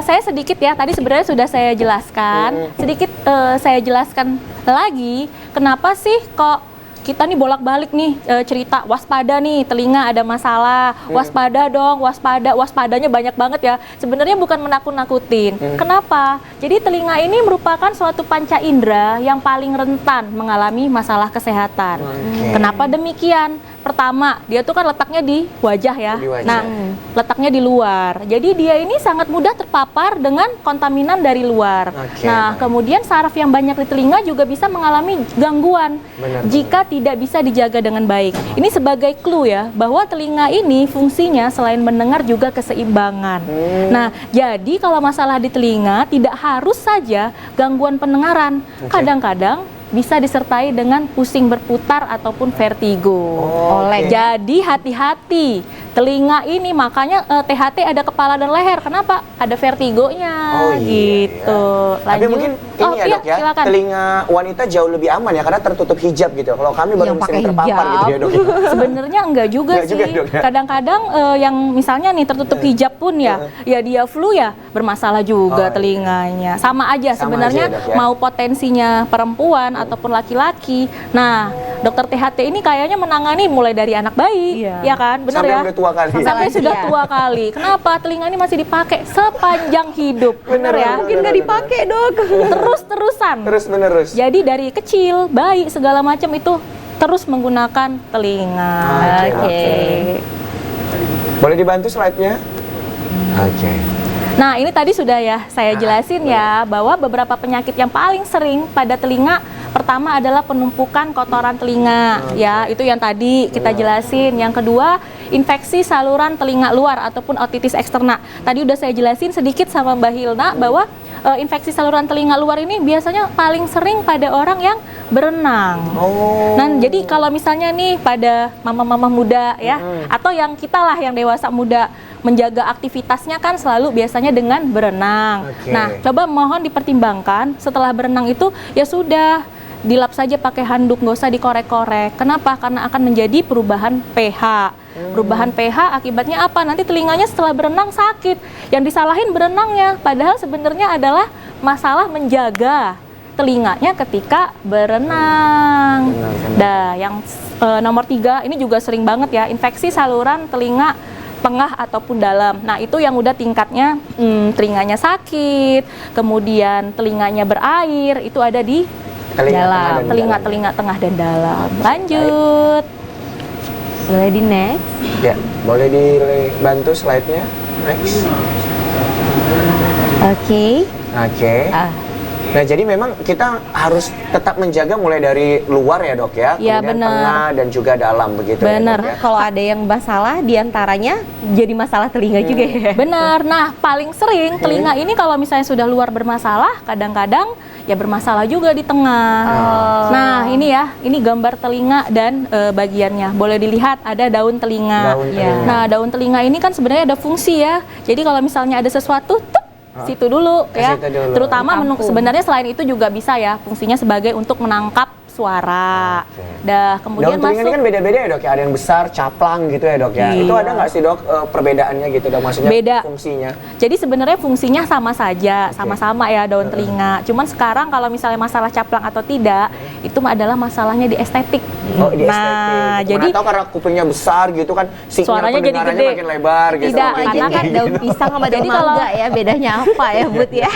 Saya sedikit ya, tadi sebenarnya sudah saya jelaskan. Sedikit saya jelaskan lagi, kenapa sih kok kita nih bolak-balik nih cerita waspada nih telinga ada masalah, waspada dong, waspadanya banyak banget ya. Sebenarnya bukan menakut-nakutin. Kenapa? Jadi telinga ini merupakan suatu panca indera yang paling rentan mengalami masalah kesehatan. Kenapa demikian? Pertama, dia tuh kan letaknya di wajah ya. Di wajah. Nah, letaknya di luar. Jadi dia ini sangat mudah terpapar dengan kontaminan dari luar. Oke. Nah, kemudian saraf yang banyak di telinga juga bisa mengalami gangguan Benar, jika tidak bisa dijaga dengan baik. Ini sebagai clue ya, bahwa telinga ini fungsinya selain mendengar juga keseimbangan. Nah, jadi kalau masalah di telinga tidak harus saja gangguan pendengaran. Kadang-kadang bisa disertai dengan pusing berputar ataupun vertigo. Oke. Jadi hati-hati, telinga ini makanya THT ada kepala dan leher. Kenapa? Ada vertigonya gitu. Tapi mungkin ini ya dok ya, silakan. telinga wanita jauh lebih aman ya karena tertutup hijab gitu. Kalau kami baru Yang pakai sering terpapar hijab. gitu ya dok. Sebenarnya enggak juga Enggak sih. juga, Dok, ya? Kadang-kadang yang misalnya nih tertutup hijab pun ya dia flu ya bermasalah juga Oh, telinganya. Sama aja Sama sebenarnya aja, Dok, ya? mau potensinya perempuan ataupun laki-laki. Nah, dokter THT ini kayaknya menangani mulai dari anak bayi, Iya. ya kan? Benar Sampai ya? udah tua kali. Sampai Lansia. sudah tua kali. Kenapa telinga ini masih dipakai sepanjang hidup? Benar ya? Mungkin nggak dipakai dok. Terus-terusan. Terus menerus. Jadi dari kecil, bayi segala macam itu terus menggunakan telinga. Oke. Boleh dibantu slide-nya? Oke. Nah, ini tadi sudah ya saya jelasin ya bahwa beberapa penyakit yang paling sering pada telinga pertama adalah penumpukan kotoran telinga ya, itu yang tadi kita jelasin. Yang kedua, infeksi saluran telinga luar ataupun otitis eksterna. Tadi udah saya jelasin sedikit sama Mbak Hilna bahwa infeksi saluran telinga luar ini biasanya paling sering pada orang yang berenang. Oh. Nah, jadi kalau misalnya nih pada mama-mama muda ya, atau yang kita lah yang dewasa muda menjaga aktivitasnya kan selalu biasanya dengan berenang. Oke. Nah, coba mohon dipertimbangkan setelah berenang itu ya sudah dilap saja pakai handuk, nggak usah dikorek-korek. Kenapa? Karena akan menjadi perubahan pH. Perubahan pH akibatnya apa? Nanti telinganya setelah berenang sakit. Yang disalahin berenangnya, padahal sebenarnya adalah masalah menjaga telinganya ketika berenang. Nah, yang nomor 3 ini juga sering banget ya, infeksi saluran telinga tengah ataupun dalam. Nah, itu yang udah tingkatnya telinganya sakit, kemudian telinganya berair, itu ada di dalam, telinga tengah dan dalam. Lanjut. Boleh di next. Ya, boleh dibantu slide-nya? Next. Oke. Oke. Nah, jadi memang kita harus tetap menjaga mulai dari luar ya dok ya, Iya, kemudian benar. tengah dan juga dalam begitu Benar. ya dok ya. Kalau ada yang masalah diantaranya jadi masalah telinga juga ya. Benar. Nah, paling sering telinga ini kalau misalnya sudah luar bermasalah, kadang-kadang ya bermasalah juga di tengah. Nah, ini ya, ini gambar telinga dan bagiannya. Boleh dilihat ada daun telinga. Daun telinga. Nah, daun telinga ini kan sebenarnya ada fungsi ya. Jadi kalau misalnya ada sesuatu, situ dulu Ke ya. situ dulu. Terutama Tampung. sebenarnya selain itu juga bisa ya, fungsinya sebagai untuk menangkap suara. Oke. Dah, kemudian Daun telinga ini masuk kan beda-beda ya dok ya, ada yang besar, caplang gitu ya dok ya. Iya. Itu ada nggak sih dok perbedaannya gitu dok, maksudnya Beda. fungsinya? Jadi sebenarnya fungsinya sama saja, sama-sama ya daun telinga. Cuman sekarang kalau misalnya masalah caplang atau tidak, itu adalah masalahnya di estetik. Oh, di Nah, estetik. jadi Mana tahu karena kupingnya besar gitu kan, signal suaranya jadi pendengarannya gede. makin lebar gitu. Tidak, Makin karena tinggi kan gitu. Daun pisang sama daun Jadi kalau- mangga ya, bedanya apa ya Bud ya?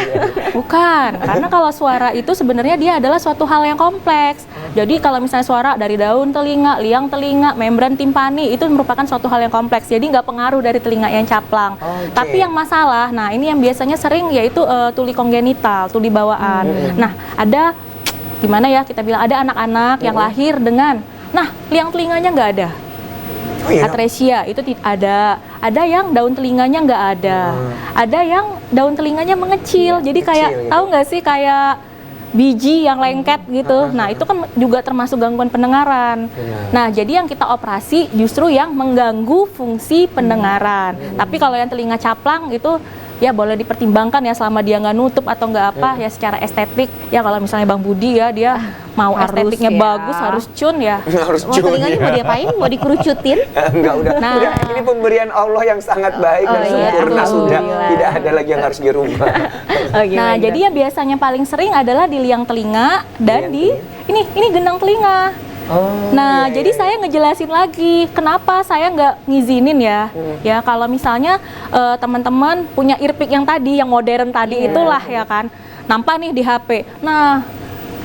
bukan, karena kalau suara itu sebenarnya dia adalah suatu hal yang kompleks. Jadi kalau misalnya suara dari daun telinga, liang telinga, membran timpani itu merupakan suatu hal yang kompleks. Jadi nggak pengaruh dari telinga yang caplang. Oke. Tapi yang masalah, nah ini yang biasanya sering yaitu tuli kongenital, tuli bawaan. Nah, ada gimana ya kita bilang ada anak-anak yang lahir dengan, nah liang telinganya nggak ada. Oh iya. Atresia itu ada yang daun telinganya nggak ada yang daun telinganya mengecil, jadi kayak kecil gitu. tahu nggak sih kayak biji yang lengket gitu. Nah itu kan juga termasuk gangguan pendengaran. Benar. Nah jadi yang kita operasi justru yang mengganggu fungsi pendengaran. Tapi kalau yang telinga caplang itu ya boleh dipertimbangkan ya selama dia nggak nutup atau nggak apa ya secara estetik ya. Kalau misalnya Bang Budi ya dia mau Harus estetiknya ya. bagus harus cun ya. Harus Mau telinganya mau diapain? Mau dikerucutin? Enggak, udah. Nah. Udah, ini pemberian Allah yang sangat baik dan Oh, iya. sempurna sudah. Alhamdulillah. Tidak ada lagi yang harus dirubah. Nah, jadi yang biasanya paling sering adalah di liang telinga dan di ini gendang telinga. Oh, Nah, iya, jadi iya. saya ngejelasin lagi kenapa saya nggak ngizinin ya. Ya, kalau misalnya teman-teman punya earpick yang tadi, yang modern tadi itulah ya kan, nampak nih di HP. Nah,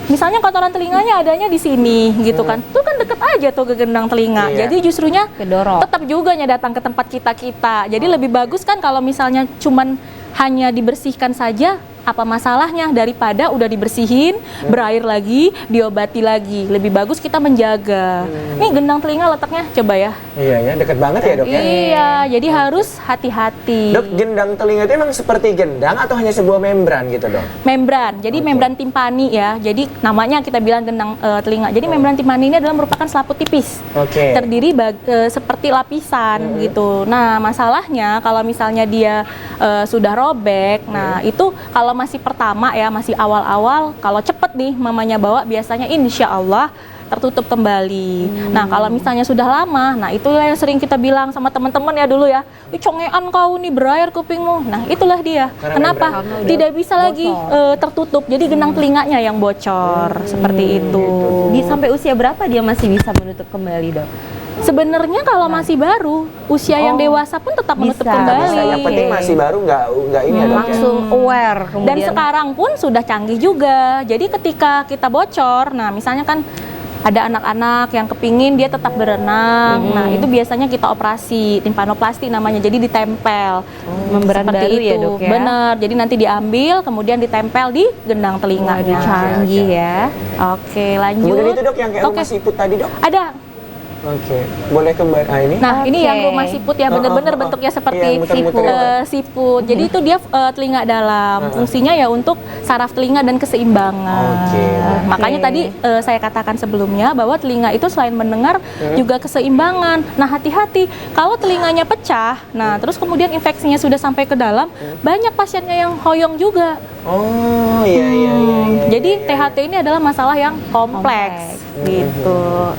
misalnya kotoran telinganya adanya di sini gitu kan, itu kan deket aja tuh ke gendang telinga. Iya. Jadi justrunya Kedorong. tetap juga datang ke tempat kita. Jadi lebih bagus kan kalau misalnya cuman hanya dibersihkan saja, apa masalahnya daripada udah dibersihin, berair lagi, diobati lagi. Lebih bagus kita menjaga. Nih gendang telinga letaknya coba ya. Iya ya, deket banget ya dok ya. Iya, jadi harus hati-hati. Dok, gendang telinga itu emang seperti gendang atau hanya sebuah membran gitu dok? Membran, jadi membran timpani ya. Jadi namanya kita bilang gendang telinga. Jadi membran timpani ini adalah merupakan selaput tipis. Oke. Terdiri seperti lapisan gitu. Nah, masalahnya kalau misalnya dia sudah robek, nah itu kalau masih pertama ya, masih awal-awal, kalau cepet nih mamanya bawa biasanya insya Allah tertutup kembali. Nah, kalau misalnya sudah lama, nah itulah yang sering kita bilang sama teman-teman ya dulu ya, "Ih, congean kau nih, berair kupingmu." Nah, itulah dia. Kenapa? Tidak bisa lagi tertutup. Jadi gendang telinganya yang bocor seperti itu. Di sampai usia berapa dia masih bisa menutup kembali, Dok? Sebenarnya kalau masih baru, usia yang dewasa pun tetap menutup Bisa, kembali. Bisa, yang penting masih baru nggak ini ya dok ya? Langsung aware Dan kemudian. sekarang pun sudah canggih juga. Jadi ketika kita bocor, nah misalnya kan ada anak-anak yang kepingin dia tetap berenang, nah itu biasanya kita operasi timpanoplasti namanya, jadi ditempel Membran seperti baru itu. ya, Dok ya? Bener, jadi nanti diambil kemudian ditempel di gendang telinganya. Canggih ya. Oke, lanjut. Kemudian itu dok yang kayak Oke. rumah siput tadi dok? Ada. Oke, boleh kembali. Ah ini? Nah, ini Oke. yang rumah siput ya, bener-bener bentuknya seperti Iya, muter-muter siput. Jadi itu dia telinga dalam. Fungsinya ya untuk saraf telinga dan keseimbangan. Oke. Makanya tadi saya katakan sebelumnya bahwa telinga itu selain mendengar juga keseimbangan. Nah, hati-hati kalau telinganya pecah, nah terus kemudian infeksinya sudah sampai ke dalam, banyak pasiennya yang hoyong juga. Oh iya iya iya. Jadi THT ini adalah masalah yang kompleks gitu.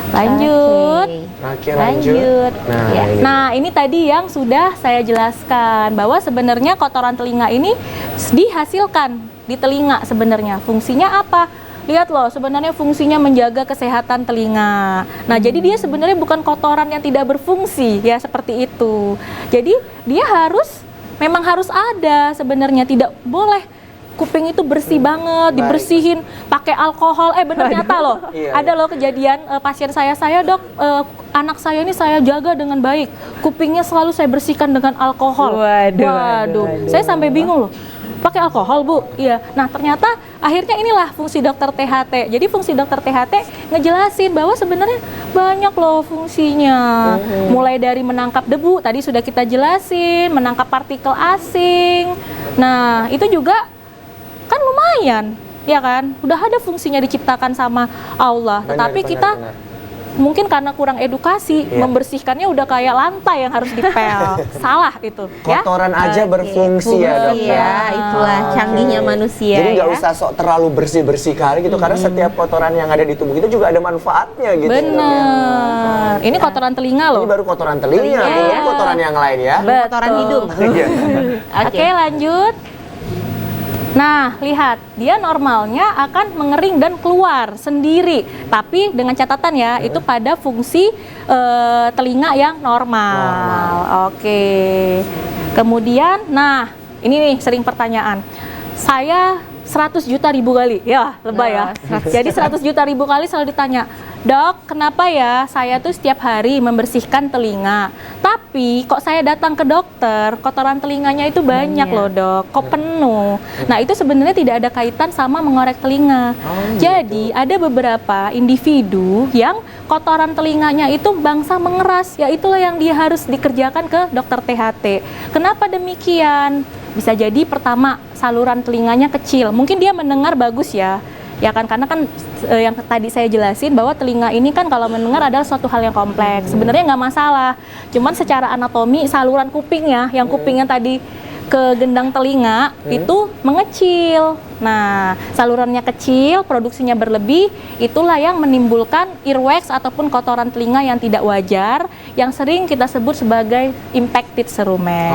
Lanjut. Oke, lanjut. Nah, Ya. ini. Nah, ini tadi yang sudah saya jelaskan bahwa sebenarnya kotoran telinga ini dihasilkan di telinga sebenarnya. Fungsinya apa? Lihat loh, sebenarnya fungsinya menjaga kesehatan telinga. Nah, jadi dia sebenarnya bukan kotoran yang tidak berfungsi ya seperti itu. Jadi dia memang harus ada sebenarnya, tidak boleh kuping itu bersih banget, dibersihin pakai alkohol. Bener nyata loh. Iya, Ada loh kejadian pasien saya dok, anak saya ini saya jaga dengan baik. Kupingnya selalu saya bersihkan dengan alkohol. Waduh. Saya sampai bingung loh. Pakai alkohol, Bu? Iya. Nah, ternyata akhirnya inilah fungsi dokter THT. Jadi fungsi dokter THT ngejelasin bahwa sebenarnya banyak loh fungsinya. Mulai dari menangkap debu, tadi sudah kita jelasin, menangkap partikel asing. Nah, itu juga kan lumayan, ya kan? Udah ada fungsinya diciptakan sama Allah. Tetapi kita mungkin karena kurang edukasi, membersihkannya udah kayak lantai yang harus dipel. Salah itu, ya? Kotoran aja berfungsi ya dok. Iya, itulah canggihnya manusia. Jadi nggak ya. usah sok terlalu bersih-bersih kali gitu, karena setiap kotoran yang ada di tubuh kita juga ada manfaatnya gitu. Dok, ya. Bener. Ini kotoran telinga loh. Ini baru kotoran telinga, belum kotoran yang lain ya. Kotoran hidung. Iya. Oke, lanjut. Nah, lihat, dia normalnya akan mengering dan keluar sendiri. Tapi dengan catatan ya, itu pada fungsi telinga yang normal. Oke. Kemudian, nah, ini nih sering pertanyaan. Saya 100 juta ribu kali, ya lebay ya. Jadi 100 juta ribu kali selalu ditanya, "Dok, kenapa ya saya tuh setiap hari membersihkan telinga, tapi kok saya datang ke dokter, kotoran telinganya itu banyak loh dok, kok penuh?" Nah, itu sebenarnya tidak ada kaitan sama mengorek telinga. Jadi ada beberapa individu yang kotoran telinganya itu bangsa mengeras, ya itulah yang dia harus dikerjakan ke dokter THT. Kenapa demikian? Bisa jadi pertama saluran telinganya kecil, mungkin dia mendengar bagus ya kan, karena kan yang tadi saya jelasin bahwa telinga ini kan kalau mendengar adalah suatu hal yang kompleks. Sebenarnya nggak masalah, cuman secara anatomi saluran kupingnya, yang kupingnya tadi ke gendang telinga itu mengecil. Nah, salurannya kecil, produksinya berlebih, itulah yang menimbulkan earwax ataupun kotoran telinga yang tidak wajar, yang sering kita sebut sebagai impacted cerumen.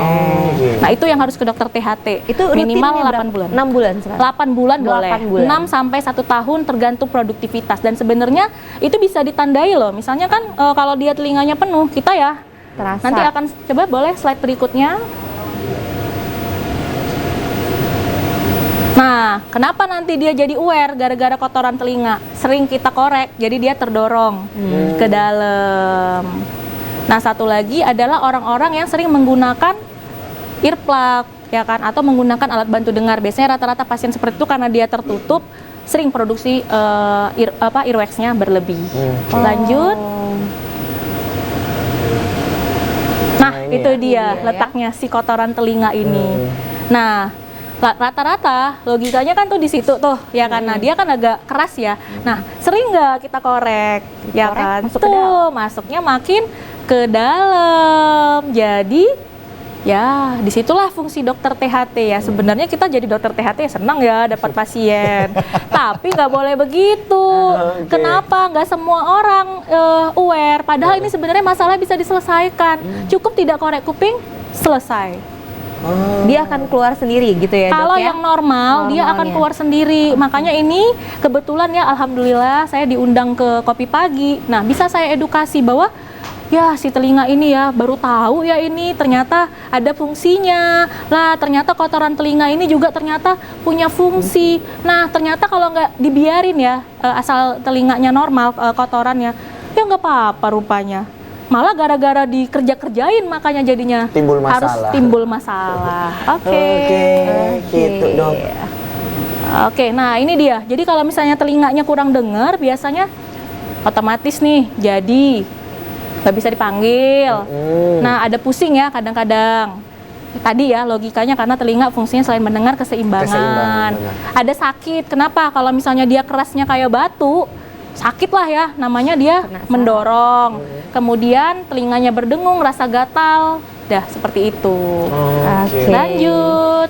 Nah, itu yang harus ke dokter THT. Itu minimal rutinnya 8 bulan. 6 bulan sekarang. 8 bulan 8 boleh. bulan. 6 sampai 1 tahun tergantung produktivitas, dan sebenarnya itu bisa ditandai loh. Misalnya kan kalau dia telinganya penuh, kita ya Terasa. nanti akan coba boleh slide berikutnya. Nah, kenapa nanti dia jadi aware gara-gara kotoran telinga? Sering kita korek, jadi dia terdorong ke dalam. Nah, satu lagi adalah orang-orang yang sering menggunakan earplug, ya kan, atau menggunakan alat bantu dengar. Biasanya rata-rata pasien seperti itu karena dia tertutup sering produksi earwax-nya berlebih. Lanjut. Nah, ini itu ya. dia letaknya si kotoran telinga ini. Nah, rata-rata logikanya kan tuh di situ tuh, ya karena dia kan agak keras ya. Nah, sering nggak kita korek, ya kan? masuk ke Tuh, masuknya makin ke dalam. Jadi ya, disitulah fungsi dokter THT ya. Sebenarnya kita jadi dokter THT ya senang ya dapat pasien. Tapi nggak boleh begitu. Kenapa? Nggak semua orang aware. Padahal ini sebenarnya masalah bisa diselesaikan. Cukup tidak korek kuping, selesai. Dia akan keluar sendiri gitu ya, Kalau Dok ya? yang normal, dia akan Normalnya. keluar sendiri. Makanya ini kebetulan ya, alhamdulillah saya diundang ke Kopi Pagi. Nah, bisa saya edukasi bahwa ya si telinga ini ya baru tahu ya ini ternyata ada fungsinya. Lah ternyata kotoran telinga ini juga ternyata punya fungsi. Nah ternyata kalau nggak dibiarin ya asal telinganya normal kotorannya ya nggak apa-apa rupanya. Malah gara-gara dikerja-kerjain makanya jadinya Timbul harus masalah. timbul masalah. Oke. Gitu dok. Oke, nah ini dia. Jadi kalau misalnya telinganya kurang dengar, biasanya otomatis nih jadi nggak bisa dipanggil. Nah ada pusing ya kadang-kadang. Tadi ya logikanya karena telinga fungsinya selain mendengar keseimbangan. Keseimbangan, benar. Ada sakit. Kenapa? Kalau misalnya dia kerasnya kayak batu, sakit lah ya. Namanya dia mendorong. Kemudian telinganya berdengung, rasa gatal. Dah seperti itu. Oke. Lanjut.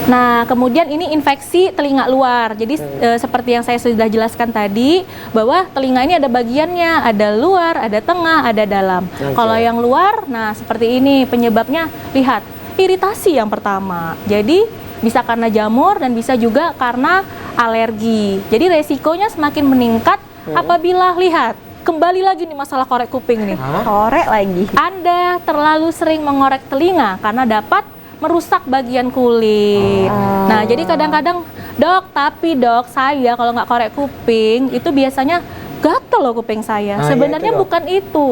Nah, kemudian ini infeksi telinga luar. Jadi seperti yang saya sudah jelaskan tadi, bahwa telinga ini ada bagiannya, ada luar, ada tengah, ada dalam. Kalau yang luar, nah seperti ini penyebabnya. Lihat, iritasi yang pertama. Jadi bisa karena jamur dan bisa juga karena alergi. Jadi resikonya semakin meningkat apabila lihat. Kembali lagi nih masalah korek kuping nih. Korek lagi. Anda terlalu sering mengorek telinga karena dapat merusak bagian kulit. Nah, jadi kadang-kadang, dok, tapi dok, saya kalau nggak korek kuping, itu biasanya gatel loh kuping saya. Nah, Sebenarnya iya itu, Dok. bukan itu.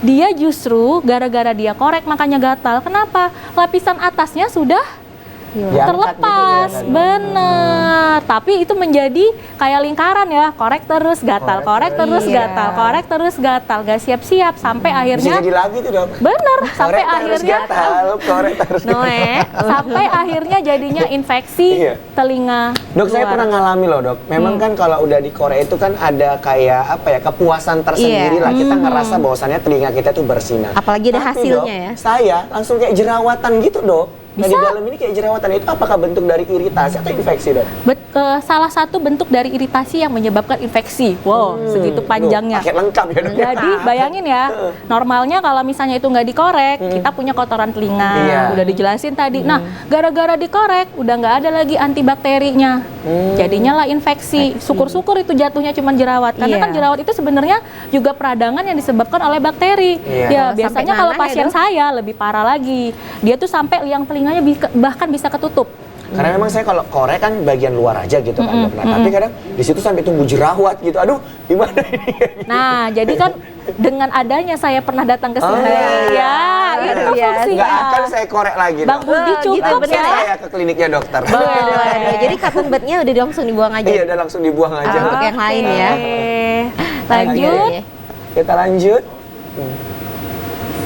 Dia justru gara-gara dia korek makanya gatal. Kenapa? Lapisan atasnya sudah Diangkat terlepas, gitu ya, kan? bener. Tapi itu menjadi kayak lingkaran ya, korek terus gatal, korek terus Iya. gatal, korek terus gatal, gak siap-siap sampai Bisa akhirnya jadi lagi tuh dok. bener, sampai Korek terus akhirnya gatal, korek terus gatal. Noe. sampai akhirnya jadinya infeksi Iya. telinga Dok, saya luar. pernah ngalami loh dok. Memang kan kalau udah di Korea itu kan ada kayak apa ya, kepuasan tersendiri Iya. lah. Kita ngerasa bahwasannya telinga kita tuh bersinar. Apalagi ada Tapi, hasilnya dok, ya. Saya langsung kayak jerawatan gitu dok. Nah di Bisa. dalam ini kayak jerawatan itu apakah bentuk dari iritasi atau infeksi dok? Salah satu bentuk dari iritasi yang menyebabkan infeksi. Wow, segitu panjangnya. Pakai lengkap ya dok. Jadi bayangin ya, normalnya kalau misalnya itu nggak dikorek, kita punya kotoran telinga. Iya. Udah dijelasin tadi. Nah, gara-gara dikorek, udah nggak ada lagi antibakterinya. Jadinya lah infeksi. Syukur-syukur itu jatuhnya cuma jerawat. Karena Iya. kan jerawat itu sebenarnya juga peradangan yang disebabkan oleh bakteri. Iya. Ya, Sampai biasanya kalau mana ya, pasien Dok? saya lebih parah lagi. Dia tuh sampai liang telinganya bahkan bisa ketutup. Karena memang saya kalau korek kan bagian luar aja gitu kan dok. Nah, tapi kadang di situ sampai tumbuh jerawat gitu. Aduh, gimana ini? Nah, jadi kan dengan adanya saya pernah datang ke sini. Oh, ya, itu luar biasa. fungsinya. Nggak akan saya korek lagi Bang dok. Budi cukup Langsung ya. saya ke kliniknya dokter. Waduh, jadi cotton budnya udah langsung dibuang aja. Iya, udah langsung dibuang aja. Untuk Dok. yang lain ya. Oke. Lanjut. Oke. Kita lanjut.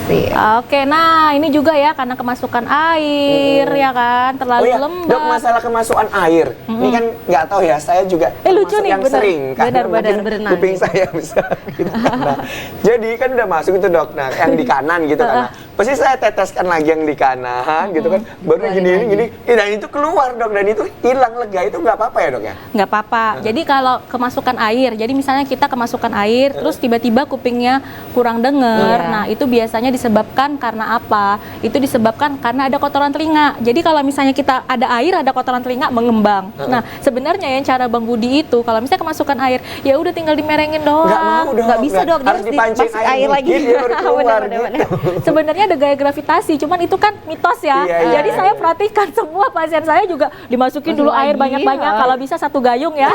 Sip. Oke, nah ini juga ya karena kemasukan air ya kan, terlalu lembab. Dok, masalah kemasukan air. Ini kan nggak tahu ya, saya juga lucu termasuk nih, yang bener. sering karena Bener, mungkin berenang kuping gitu. saya bisa gitu. Nah, jadi kan udah masuk itu dok, nah yang di kanan gitu kan. Nah, pasti saya teteskan lagi yang di kanan gitu kan. Baru gini, dan itu keluar dok, dan itu hilang lega, itu nggak apa-apa ya dok ya? Nggak apa-apa. Jadi kalau kemasukan air, jadi misalnya kita kemasukan air, terus tiba-tiba kupingnya kurang dengar, Iya. nah itu biasanya disebabkan karena apa? Itu disebabkan karena ada kotoran telinga. Jadi kalau misalnya kita ada air, ada kotoran telinga mengembang. Nah, sebenarnya yang cara Bang Budi itu, kalau misalnya kemasukan air, ya udah tinggal dimerengin doang. Nggak mau dong. Nggak bisa dok, dia harus dipancing masuk air lagi. dikit, dia baru keluar Bener, gitu. Sebenarnya ini ada gaya gravitasi, cuman itu kan mitos ya. Iya, Jadi saya perhatikan semua pasien saya juga dimasukin dulu air banyak-banyak, kalau bisa 1 gayung ya.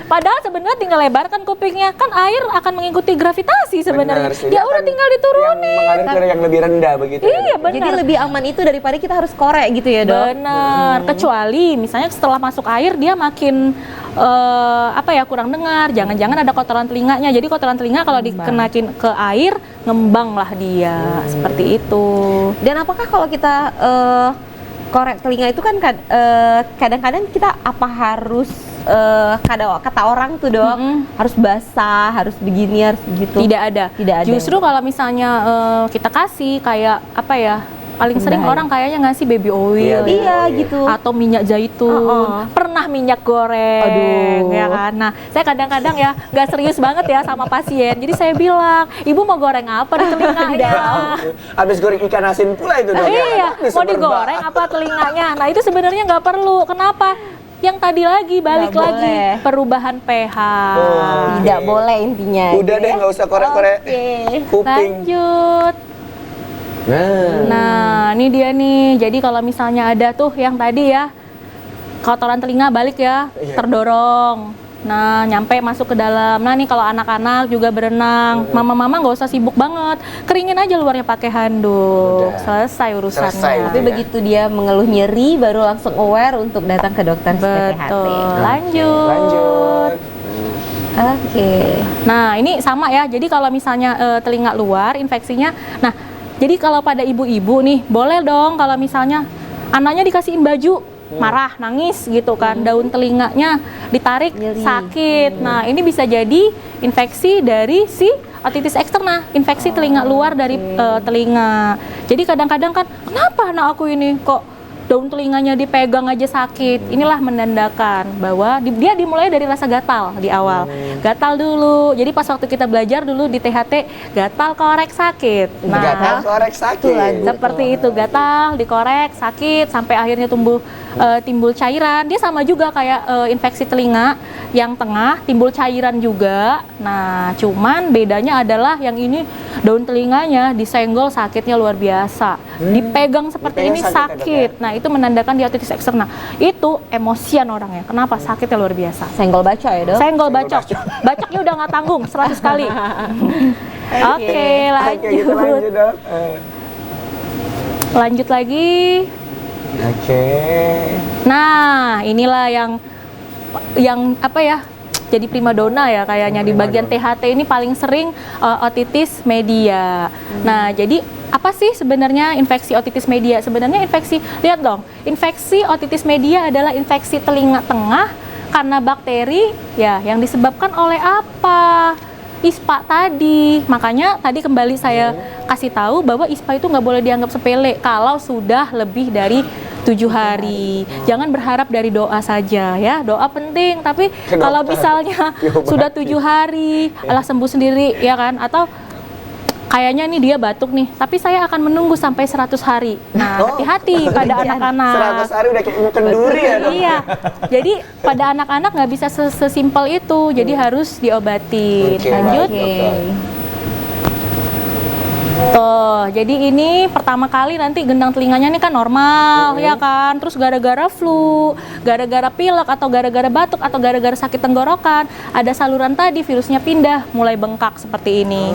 Padahal sebenarnya tinggal lebarkan kupingnya, kan air akan mengikuti gravitasi sebenarnya. Benar, Ya udah tinggal diturunin. Yang mengalir ke yang lebih rendah begitu. Iya benar. Jadi lebih aman itu daripada kita harus korek gitu ya, Dok? Benar, kecuali misalnya setelah masuk air dia makin kurang dengar, jangan-jangan ada kotoran telinganya. Jadi kotoran telinga kalau dikenakin ke air ngembang lah dia, seperti itu. Dan apakah kalau kita korek telinga itu kan kadang-kadang kita apa harus kata orang tuh, Dok, harus basah, harus begini, harus begitu? Tidak ada. Justru kalau misalnya kita kasih kayak paling sering orang kayaknya ngasih baby oil, Iya, gitu. atau minyak zaitun, pernah minyak goreng, ya kan. Nah, saya kadang-kadang ya nggak serius banget ya sama pasien. Jadi saya bilang, ibu mau goreng apa di telinganya? Habis goreng ikan asin pula itu, Dok. Iya, Bisa mau digoreng apa telinganya? Nah, itu sebenarnya nggak perlu. Kenapa? Yang tadi lagi balik Nggak lagi boleh. perubahan pH. Tidak boleh intinya. Udah deh, nggak usah korek-korek kuping. Lanjut. Nah, ini dia nih. Jadi kalau misalnya ada tuh yang tadi ya, kotoran telinga balik ya, terdorong. Nah, nyampe masuk ke dalam. Nah, nih kalau anak-anak juga berenang, mama-mama nggak usah sibuk banget. Keringin aja luarnya pakai handuk. Selesai urusannya. Selesai. Tapi begitu dia mengeluh nyeri, baru langsung aware untuk datang ke dokter THT. Betul. Lanjut. Oke. Nah, ini sama ya. Jadi kalau misalnya telinga luar infeksinya, nah, jadi kalau pada ibu-ibu nih, boleh dong kalau misalnya anaknya dikasihin baju, marah, nangis gitu kan, daun telinganya ditarik, Nyeri. sakit. Nah, ini bisa jadi infeksi dari si otitis eksterna, infeksi telinga luar dari telinga. Jadi kadang-kadang kan, kenapa anak aku ini kok daun telinganya dipegang aja sakit? Inilah menandakan bahwa dia dimulai dari rasa gatal di awal. Gatal dulu. Jadi pas waktu kita belajar dulu di THT, gatal korek sakit. Nah, Gatal korek sakit. seperti itu, gatal, dikorek, sakit, sampai akhirnya timbul cairan. Dia sama juga kayak infeksi telinga yang tengah, timbul cairan juga. Nah, cuman bedanya adalah yang ini daun telinganya disenggol, sakitnya luar biasa. Dipegang seperti Dipegang ini sakit ya, Dok, sakit. Nah, itu menandakan di otitis eksterna. Itu emosian orangnya. Kenapa? Sakitnya luar biasa. Senggol baca ya, Dok? Senggol bacok. Bacoknya udah nggak tanggung 100 kali. Oke, Oke, gitu lanjut, Dok. Lanjut lagi. Oke. Nah, inilah yang apa ya? Jadi primadona ya kayaknya di bagian THT ini paling sering otitis media. Nah, jadi apa sih sebenarnya infeksi otitis media? Sebenarnya infeksi, lihat dong, infeksi otitis media adalah infeksi telinga tengah karena bakteri ya yang disebabkan oleh apa? ISPA tadi. Makanya tadi kembali saya kasih tahu bahwa ISPA itu nggak boleh dianggap sepele kalau sudah lebih dari 7 hari. Jangan berharap dari doa saja ya. Doa penting, tapi kalau misalnya sudah 7 hari, alah sembuh sendiri ya kan, atau kayaknya nih dia batuk nih, tapi saya akan menunggu sampai 100 hari. Nah, hati-hati pada anak-anak. 100 hari udah kayak kenduri ya, Dok? Iya, jadi pada anak-anak nggak bisa sesimpel itu, jadi harus diobatin. Oke, Lanjut. baik, dokter. Tuh, jadi ini pertama kali nanti gendang telinganya ini kan normal, ya kan? Terus gara-gara flu, gara-gara pilek, atau gara-gara batuk, atau gara-gara sakit tenggorokan, ada saluran tadi virusnya pindah, mulai bengkak seperti ini.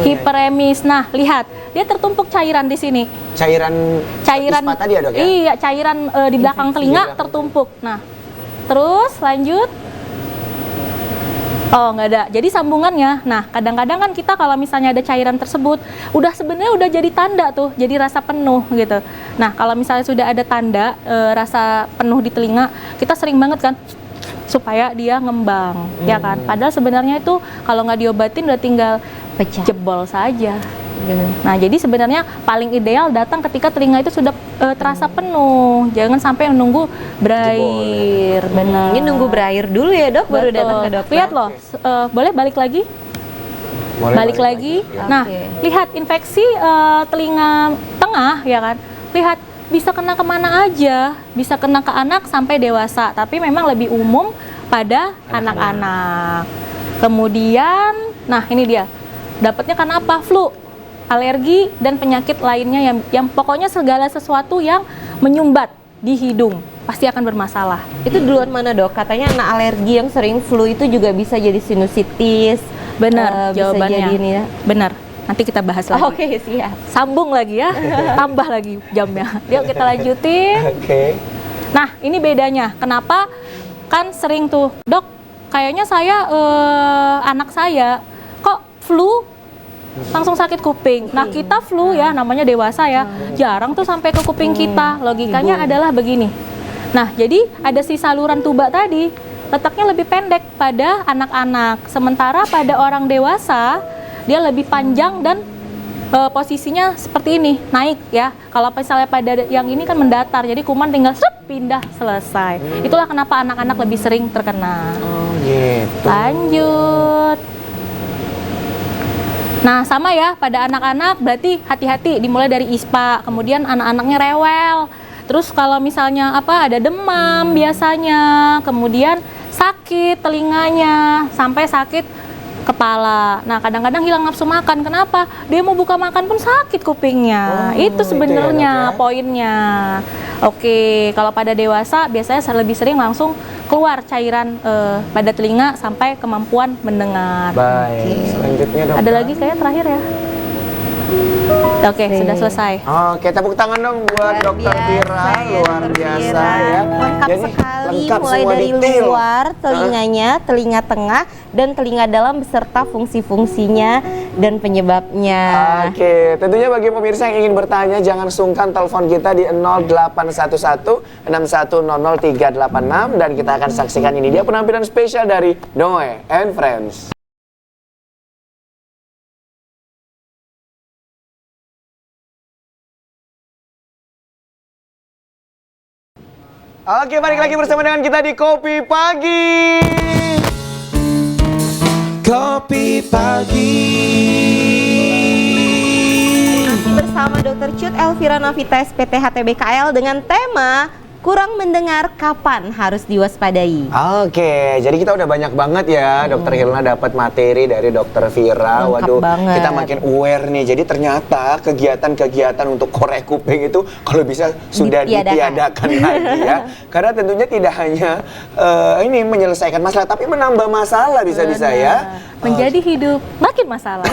Hiperemis. Nah, lihat, dia tertumpuk cairan di sini. Cairan ISPA tadi ya, Dok, ya? Iya, cairan di belakang telinga tertumpuk. Nah, terus lanjut. Oh, nggak ada. Jadi sambungannya. Nah, kadang-kadang kan kita kalau misalnya ada cairan tersebut, sebenarnya udah jadi tanda tuh, jadi rasa penuh gitu. Nah, kalau misalnya sudah ada tanda rasa penuh di telinga, kita sering banget kan supaya dia ngembang, ya kan. Padahal sebenarnya itu kalau nggak diobatin udah tinggal Pecah. jebol saja. Nah, jadi sebenarnya paling ideal datang ketika telinga itu sudah terasa penuh. Jangan sampai menunggu berair. Benar. Ini nunggu berair dulu ya, Dok, baru Betul. datang ke dokter. Lihat loh, boleh balik lagi? Boleh Balik lagi. Ya. Nah, Oke. lihat infeksi telinga tengah, ya kan? Lihat, bisa kena kemana aja, bisa kena ke anak sampai dewasa, tapi memang lebih umum pada anak-anak. Kemudian, nah ini dia, dapatnya karena apa? Flu. alergi dan penyakit lainnya yang pokoknya segala sesuatu yang menyumbat di hidung pasti akan bermasalah. Itu duluan mana dok? Katanya anak alergi yang sering flu itu juga bisa jadi sinusitis. Benar, jawabannya. Bisa jadi ini ya. Benar. Nanti kita bahas lagi. Oke, siap. Sambung lagi ya, tambah lagi jamnya. Yuk kita lanjutin. Oke. Nah, ini bedanya. Kenapa kan sering tuh, dok, kayaknya saya anak saya kok flu langsung sakit kuping. Nah, kita flu ya, namanya dewasa ya, jarang tuh sampai ke kuping kita. Logikanya adalah begini. Nah, jadi ada si saluran tuba tadi letaknya lebih pendek pada anak-anak. Sementara pada orang dewasa dia lebih panjang dan posisinya seperti ini, naik ya. Kalau misalnya pada yang ini kan mendatar, jadi kuman tinggal pindah selesai. Itulah kenapa anak-anak lebih sering terkena. Oh gitu. Lanjut. Nah, sama ya pada anak-anak, berarti hati-hati dimulai dari ISPA, kemudian anak-anaknya rewel. Terus kalau misalnya ada demam biasanya, kemudian sakit telinganya, sampai sakit kepala. Nah, kadang-kadang hilang nafsu makan. Kenapa? Dia mau buka makan pun sakit kupingnya. Oh, itu sebenarnya itu ya, poinnya. Oke, kalau pada dewasa biasanya lebih sering langsung keluar cairan pada telinga sampai kemampuan mendengar. Baik. Selanjutnya dokter. Ada lagi kayak terakhir ya? Oke, sudah selesai. Oke, tepuk tangan dong buat Dokter Vira, luar biasa ya. Lengkap Jadi, sekali, lengkap mulai semua dari detail. luar telinganya, telinga tengah, dan telinga dalam beserta fungsi-fungsinya dan penyebabnya. Oke, tentunya bagi pemirsa yang ingin bertanya jangan sungkan telepon kita di 0811 6100 386 dan kita akan saksikan ini dia penampilan spesial dari Noe and Friends. Oke, balik lagi bersama dengan kita di Kopi Pagi. Kopi Pagi. Bersama Dr. Cut Elvira Novita SPT HTBKL dengan tema kurang mendengar kapan harus diwaspadai. Oke, jadi kita udah banyak banget ya Dokter Hilna dapat materi dari Dokter Vira. Lengkap Waduh, banget. kita makin aware nih. Jadi ternyata kegiatan-kegiatan untuk korek kuping itu kalau bisa sudah ditiadakan lagi ya. Karena tentunya tidak hanya ini menyelesaikan masalah, tapi menambah masalah bisa-bisa ya. Menjadi hidup makin masalah.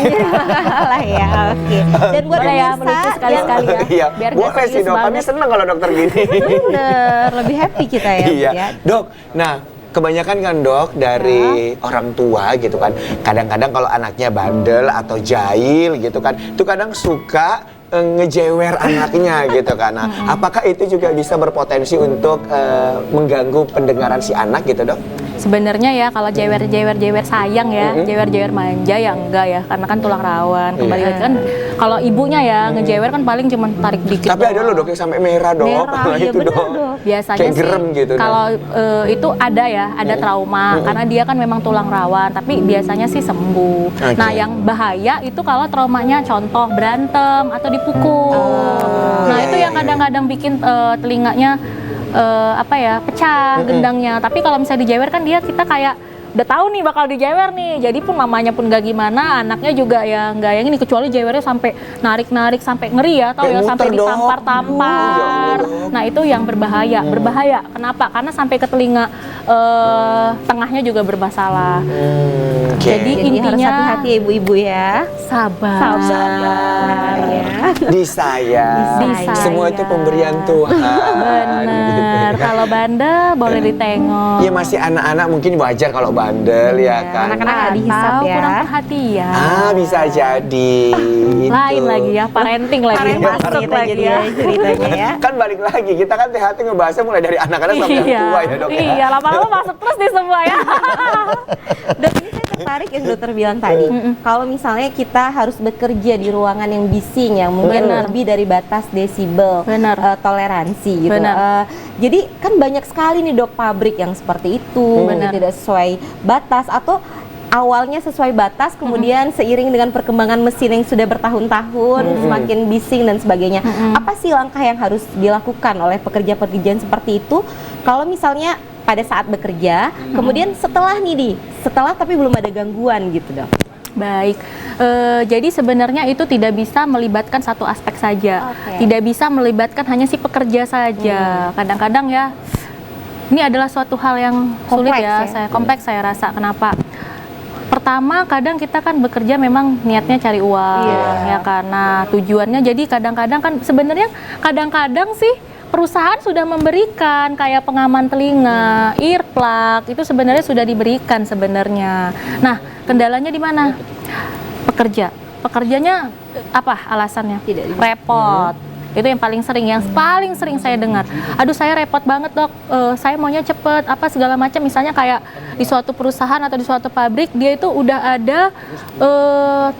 Lah ya, oke. Dan buat Boleh ya, pemirsa melucu sekali-sekali ya. Iya, Biar nggak boleh sih serius dok. Kami banget. seneng kalau dokter gini. bener, lebih happy kita ya. Iya, ya. dok. Nah, kebanyakan kan dok dari orang tua gitu kan. Kadang-kadang kalau anaknya bandel atau jahil gitu kan, itu kadang suka ngejewer anaknya gitu kan. Nah, apakah itu juga bisa berpotensi untuk mengganggu pendengaran si anak gitu dok? Sebenarnya ya kalau jewer sayang ya, jewer manja ya enggak ya, karena kan tulang rawan. Kembali lagi kan kalau ibunya ya ngejewer kan paling cuma tarik dikit. Tapi ada loh dok yang sampai merah dok. Merah, Nah, iya itu bener dok. dok. Biasanya Kayak sih gerem gitu. kalau itu ada ya, ada trauma karena dia kan memang tulang rawan, tapi biasanya sih sembuh. Oke. Nah, yang bahaya itu kalau traumanya contoh berantem atau dipukul. Nah, iya, itu iya, yang kadang-kadang bikin telinganya pecah gendangnya. Tapi kalau misalnya dijewer kan kita kayak udah tahu nih bakal dijewer nih. Jadi pun mamanya pun gak gimana, anaknya juga ya nggak yang ini, kecuali jewernya sampai narik-narik sampai ngeri ya, tahu ya, Kayak sampai muter, Dok. ditampar-tampar. Ya Allah. Nah, itu yang berbahaya. Kenapa? Karena sampai ke telinga tengahnya juga bermasalah. Oke. Jadi Jadi harus intinya hati-hati ya ibu-ibu ya. sabar. Ya. Disayang. Disayang. Semua itu pemberian Tuhan. Bener. Kalau bandel boleh ditengok. Ya masih anak-anak mungkin wajar kalau bandel ya kan. anak-anak nggak dihisap Atau ya. kurang perhatian. Bisa jadi. Lain Itu. lagi ya, parenting lagi. Parenting Masuk kita lagi jadi ya. ceritanya ya. Kan balik lagi, kita kan THT ngebahasnya mulai dari anak-anak sampai yang tua ya dok ya. Iya, lama-lama masuk terus di semua ya. Dan ini saya tertarik yang dokter bilang tadi. Kalau misalnya kita harus bekerja di ruangan yang bising yang mungkin Benar. lebih dari batas desibel Benar. toleransi gitu. Benar. Jadi kan banyak sekali nih dok pabrik yang seperti itu, Benar. tidak sesuai batas atau awalnya sesuai batas, kemudian seiring dengan perkembangan mesin yang sudah bertahun-tahun semakin bising dan sebagainya. Apa sih langkah yang harus dilakukan oleh pekerja-pekerjaan seperti itu? Kalau misalnya pada saat bekerja, kemudian setelah tapi belum ada gangguan gitu dok. Baik. Jadi sebenarnya itu tidak bisa melibatkan satu aspek saja, Oke. tidak bisa melibatkan hanya si pekerja saja. Kadang-kadang ya, ini adalah suatu hal yang sulit Kompleks ya, ya. kompleks saya rasa. Kenapa? Pertama, kadang kita kan bekerja memang niatnya cari uang, ya karena tujuannya. Jadi kadang-kadang kan sebenarnya kadang-kadang sih perusahaan sudah memberikan kayak pengaman telinga, earplug, itu sebenarnya sudah diberikan sebenarnya. Nah, kendalanya di mana? Pekerjanya apa alasannya? Tidak Repot. Itu yang paling sering saya dengar. Aduh, saya repot banget dok, saya maunya cepet, apa segala macam. Misalnya kayak di suatu perusahaan atau di suatu pabrik, dia itu udah ada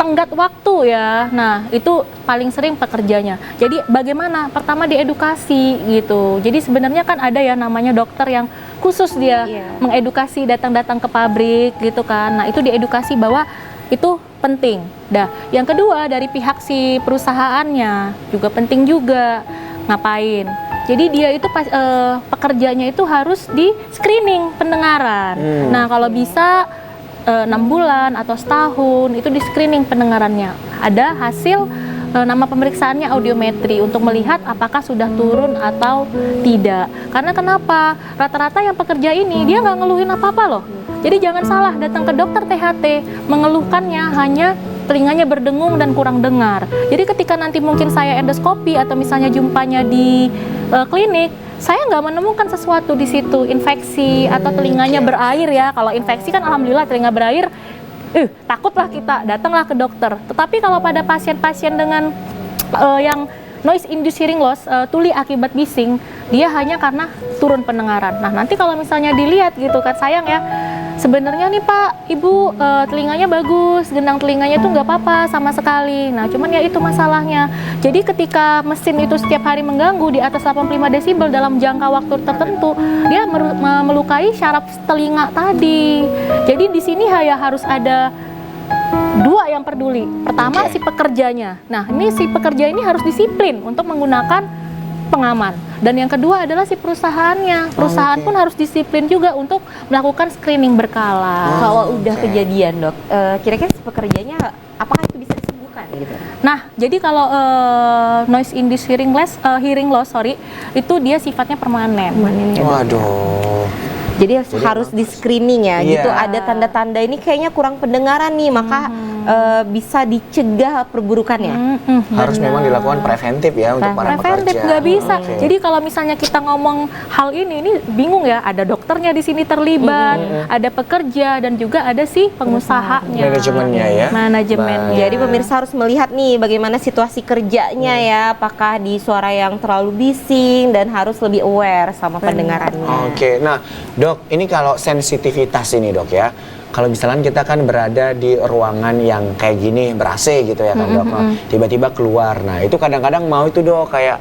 tenggat waktu ya. Nah, itu paling sering pekerjanya. Jadi bagaimana? Pertama diedukasi gitu. Jadi sebenarnya kan ada ya namanya dokter yang khusus dia mengedukasi datang-datang ke pabrik gitu kan. Nah, itu diedukasi bahwa itu penting. Dah, yang kedua dari pihak si perusahaannya juga penting juga. Ngapain? Jadi dia itu pekerjanya itu harus di screening pendengaran. Nah, kalau bisa 6 bulan atau setahun itu di screening pendengarannya. Ada hasil nama pemeriksaannya audiometri untuk melihat apakah sudah turun atau tidak. Karena kenapa? Rata-rata yang pekerja ini dia nggak ngeluhin apa-apa loh. Jadi jangan salah datang ke dokter THT mengeluhkannya hanya telinganya berdengung dan kurang dengar. Jadi ketika nanti mungkin saya endoskopi atau misalnya jumpanya di klinik, saya nggak menemukan sesuatu di situ, infeksi atau telinganya berair ya. Kalau infeksi kan alhamdulillah telinga berair, takutlah kita, datanglah ke dokter. Tetapi kalau pada pasien-pasien dengan yang noise induced hearing loss, tuli akibat bising, dia hanya karena turun pendengaran. Nah, nanti kalau misalnya dilihat gitu kan, sayang ya, sebenarnya nih Pak, Ibu telinganya bagus, gendang telinganya tuh nggak apa-apa sama sekali. Nah, cuman ya itu masalahnya. Jadi ketika mesin itu setiap hari mengganggu di atas 85 desibel dalam jangka waktu tertentu, dia melukai syaraf telinga tadi. Jadi di sini ya harus ada dua yang peduli. Pertama si pekerjanya. Nah, ini si pekerja ini harus disiplin untuk menggunakan pengaman. Dan yang kedua adalah si perusahaannya. Perusahaan pun harus disiplin juga untuk melakukan screening berkala. Kalau udah kejadian dok, kira-kira si pekerjanya apakah itu bisa disembuhkan gitu? Nah, jadi kalau noise induced hearing loss, itu dia sifatnya permanen. Waduh. Jadi harus di screening ya, Iya. gitu. Ada tanda-tanda ini kayaknya kurang pendengaran nih, maka bisa dicegah perburukannya. Harus memang dilakukan preventif ya untuk para Preventif pekerja. nggak bisa. Oke. Jadi kalau misalnya kita ngomong hal ini bingung ya. Ada dokternya di sini terlibat, ada pekerja dan juga ada si pengusahanya. Manajemennya ya. Manajemennya. Jadi pemirsa harus melihat nih bagaimana situasi kerjanya ya, apakah di suara yang terlalu bising dan harus lebih aware sama pendengarannya. Oke, nah dok, ini kalau sensitivitas ini dok ya, kalau misalnya kita kan berada di ruangan yang kayak gini ber-AC gitu ya kan dok, nah, tiba-tiba keluar, nah itu kadang-kadang mau itu dok kayak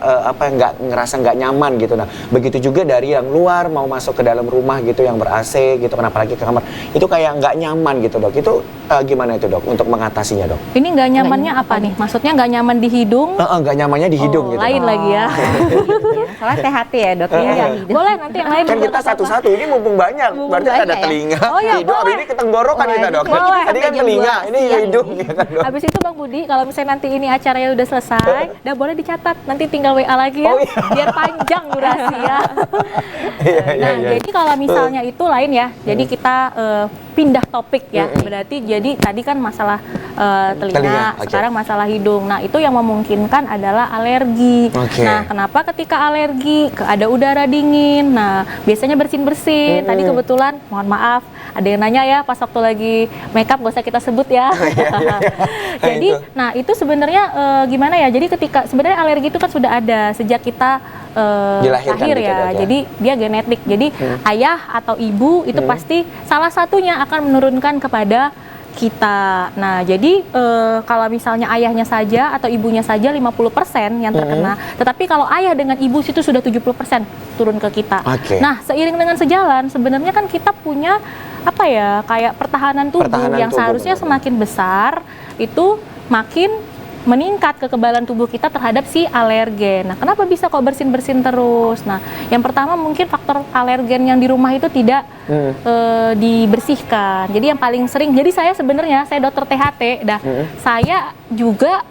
ngerasa nggak nyaman gitu, nah begitu juga dari yang luar mau masuk ke dalam rumah gitu yang ber-AC gitu, kenapa lagi ke kamar, itu kayak nggak nyaman gitu dok, itu gimana itu dok untuk mengatasinya dok? Ini nggak nyamannya apa nih? Maksudnya nggak nyaman di hidung? Nggak nyamannya di hidung gitu. Lain Dok. lagi ya. Soalnya THT ya dok ya. Boleh nanti yang lain Kan juga kita nggak apa-apa. satu-satu, ini mumpung banyak, berarti banyak ada ya. telinga, Oh iya, hidung, boleh. ini ke tenggorokan kita dok. Boleh. Tadi kan Sampai jam telinga, 2 ini siang hidung ini. ya kan dok. Habis itu Bang Budi, kalau misalnya nanti ini acaranya udah selesai, udah boleh dicatat, nanti tinggal WA lagi ya, Oh, iya. biar panjang durasi ya. Iya, Nah, jadi kalau misalnya itu lain ya, jadi kita pindah topik ya, berarti jadi tadi kan masalah Telinga, telinga, oke. sekarang masalah hidung. Nah, itu yang memungkinkan adalah alergi. Oke. Nah, kenapa ketika alergi ada udara dingin? Nah, biasanya bersin-bersin. Tadi kebetulan, mohon maaf, ada yang nanya ya pas waktu lagi makeup, gak usah kita sebut ya. Jadi, nah itu sebenarnya gimana ya? Jadi ketika sebenarnya alergi itu kan sudah ada sejak kita Dilahirkan lahir gitu, ya. Dok, ya? Jadi dia genetik. Jadi ayah atau ibu itu pasti salah satunya akan menurunkan kepada kita. Nah, jadi kalau misalnya ayahnya saja atau ibunya saja 50% yang terkena, tetapi kalau ayah dengan ibu itu sudah 70% turun ke kita. Oke. Nah, seiring dengan sejalan sebenarnya kan kita punya apa ya, kayak pertahanan tubuh Pertahanan yang tubuh, seharusnya benar. semakin besar itu makin meningkat kekebalan tubuh kita terhadap si alergen. Nah, kenapa bisa kok bersin-bersin terus? Nah, yang pertama mungkin faktor alergen yang di rumah itu tidak dibersihkan. Jadi yang paling sering, jadi saya sebenarnya, saya dokter THT, saya juga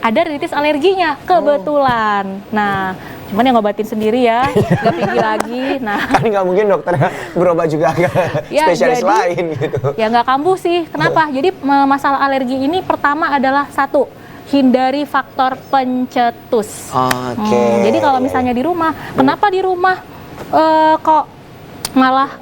ada rinitis alerginya, kebetulan. Nah, cuman yang ngobatin sendiri ya, nggak pergi lagi. Nah, Kan nggak mungkin dokternya berobat juga ke Ya, spesialis jadi, lain gitu. ya nggak kambuh sih. Kenapa? Jadi masalah alergi ini pertama adalah satu, hindari faktor pencetus. Oke. Jadi kalau misalnya di rumah, kenapa di rumah kok malah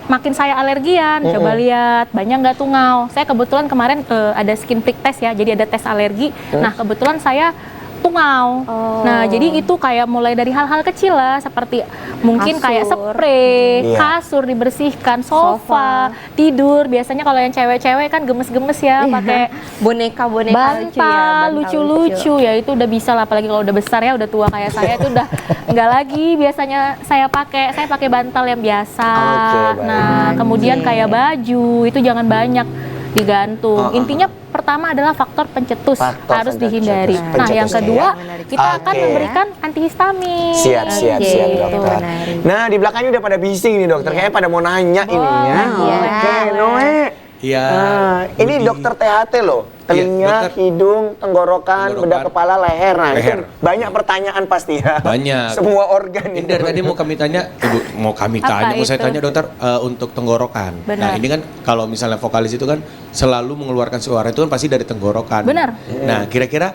makin saya alergian? Coba lihat, banyak nggak tungau. Saya kebetulan kemarin ada skin prick test ya, jadi ada tes alergi. Nah, kebetulan saya tungau. Nah, jadi itu kayak mulai dari hal-hal kecil lah, seperti mungkin kayak Kasur. spray, Iya. kasur dibersihkan, sofa, tidur. Biasanya kalau yang cewek-cewek kan gemes-gemes ya, pakai boneka-boneka lucu ya, bantal bantal lucu-lucu ya, itu udah bisa lah, apalagi kalau udah besar ya, udah tua kayak saya itu udah nggak lagi biasanya saya pakai bantal yang biasa. Oke, baik. Nah, kemudian kayak baju itu jangan banyak digantung. Intinya pertama adalah faktor pencetus, Faktor harus pencetus. dihindari. Nah, yang Pencetusnya kedua ya. kita akan Oke. memberikan antihistamin. Siap, siap, Oke, siap dokter. menarik. Nah, di belakangnya udah pada bising nih dokter, kayaknya pada mau nanya ini ya. iya. Oke, Noe. Iya. Nah, ini Budi. dokter THT loh. Telinga, dokter. hidung, tenggorokan, Tenggorokan. bedah kepala, leher. Nah, Leher. itu banyak pertanyaan pasti ya. Banyak. Semua organ Ini itu. dari tadi mau kami tanya, mau kami Apa tanya, mau saya itu? tanya dokter untuk tenggorokan. Benar. Nah, ini kan kalau misalnya vokalis itu kan selalu mengeluarkan suara itu kan pasti dari tenggorokan. Benar. Nah, kira-kira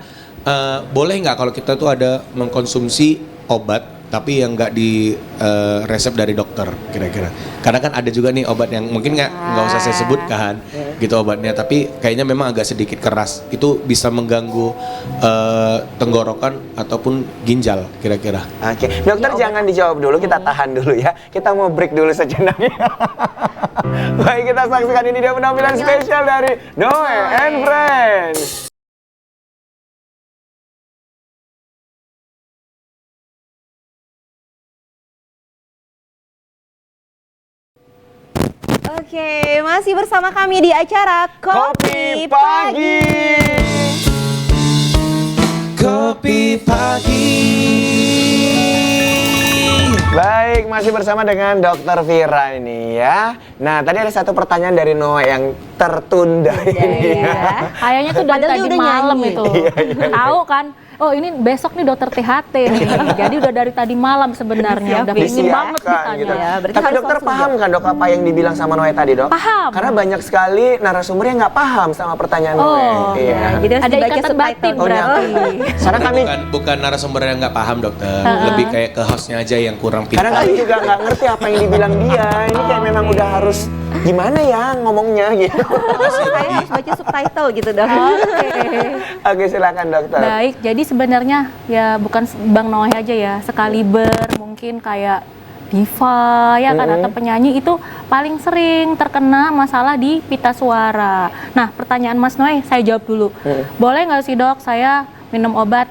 boleh nggak kalau kita tuh ada mengkonsumsi obat tapi yang nggak di resep dari dokter kira-kira? Karena kan ada juga nih obat yang mungkin nggak usah saya sebutkan gitu obatnya, tapi kayaknya memang agak sedikit keras. Itu bisa mengganggu tenggorokan ataupun ginjal kira-kira. Oke, dokter jangan dijawab dulu, kita tahan dulu ya. Kita mau break dulu sejenak ya. Baik, kita saksikan ini dia penampilan spesial dari Noe and Friends. Oke, masih bersama kami di acara Kopi Pagi. Kopi pagi. Baik, masih bersama dengan Dokter Vira ini ya. Nah, tadi ada satu pertanyaan dari Noe yang tertunda ini ya. Kayaknya tuh dari Padahal dia tadi udah malam nyanyi. itu. Tahu kan? Oh, ini besok nih dokter THT nih. Jadi udah dari tadi malam sebenarnya. Udah pingin banget Disiapkan ditanya. gitu. Ya, berarti Tapi harus dokter langsung paham kan dok apa yang dibilang sama Noe tadi dok? Paham. Karena banyak sekali narasumber yang nggak paham sama pertanyaan Oh, Noe. Iya. Jadi harus Ada dibaca ikatan subtitle. batin Oh, berarti. Karena kami bukan narasumber yang nggak paham dokter, lebih kayak ke hostnya aja yang kurang Karena pintar. kami juga nggak ngerti apa yang dibilang dia. Ini kayak memang udah harus gimana ya ngomongnya gitu. Saya harus baca subtitle gitu dong. Oke, silakan dokter. Baik, jadi sebenarnya ya bukan Bang Noe aja ya, sekaliber mungkin kayak diva ya kan atau penyanyi itu paling sering terkena masalah di pita suara. Nah, pertanyaan Mas Noe saya jawab dulu. Boleh nggak sih dok saya minum obat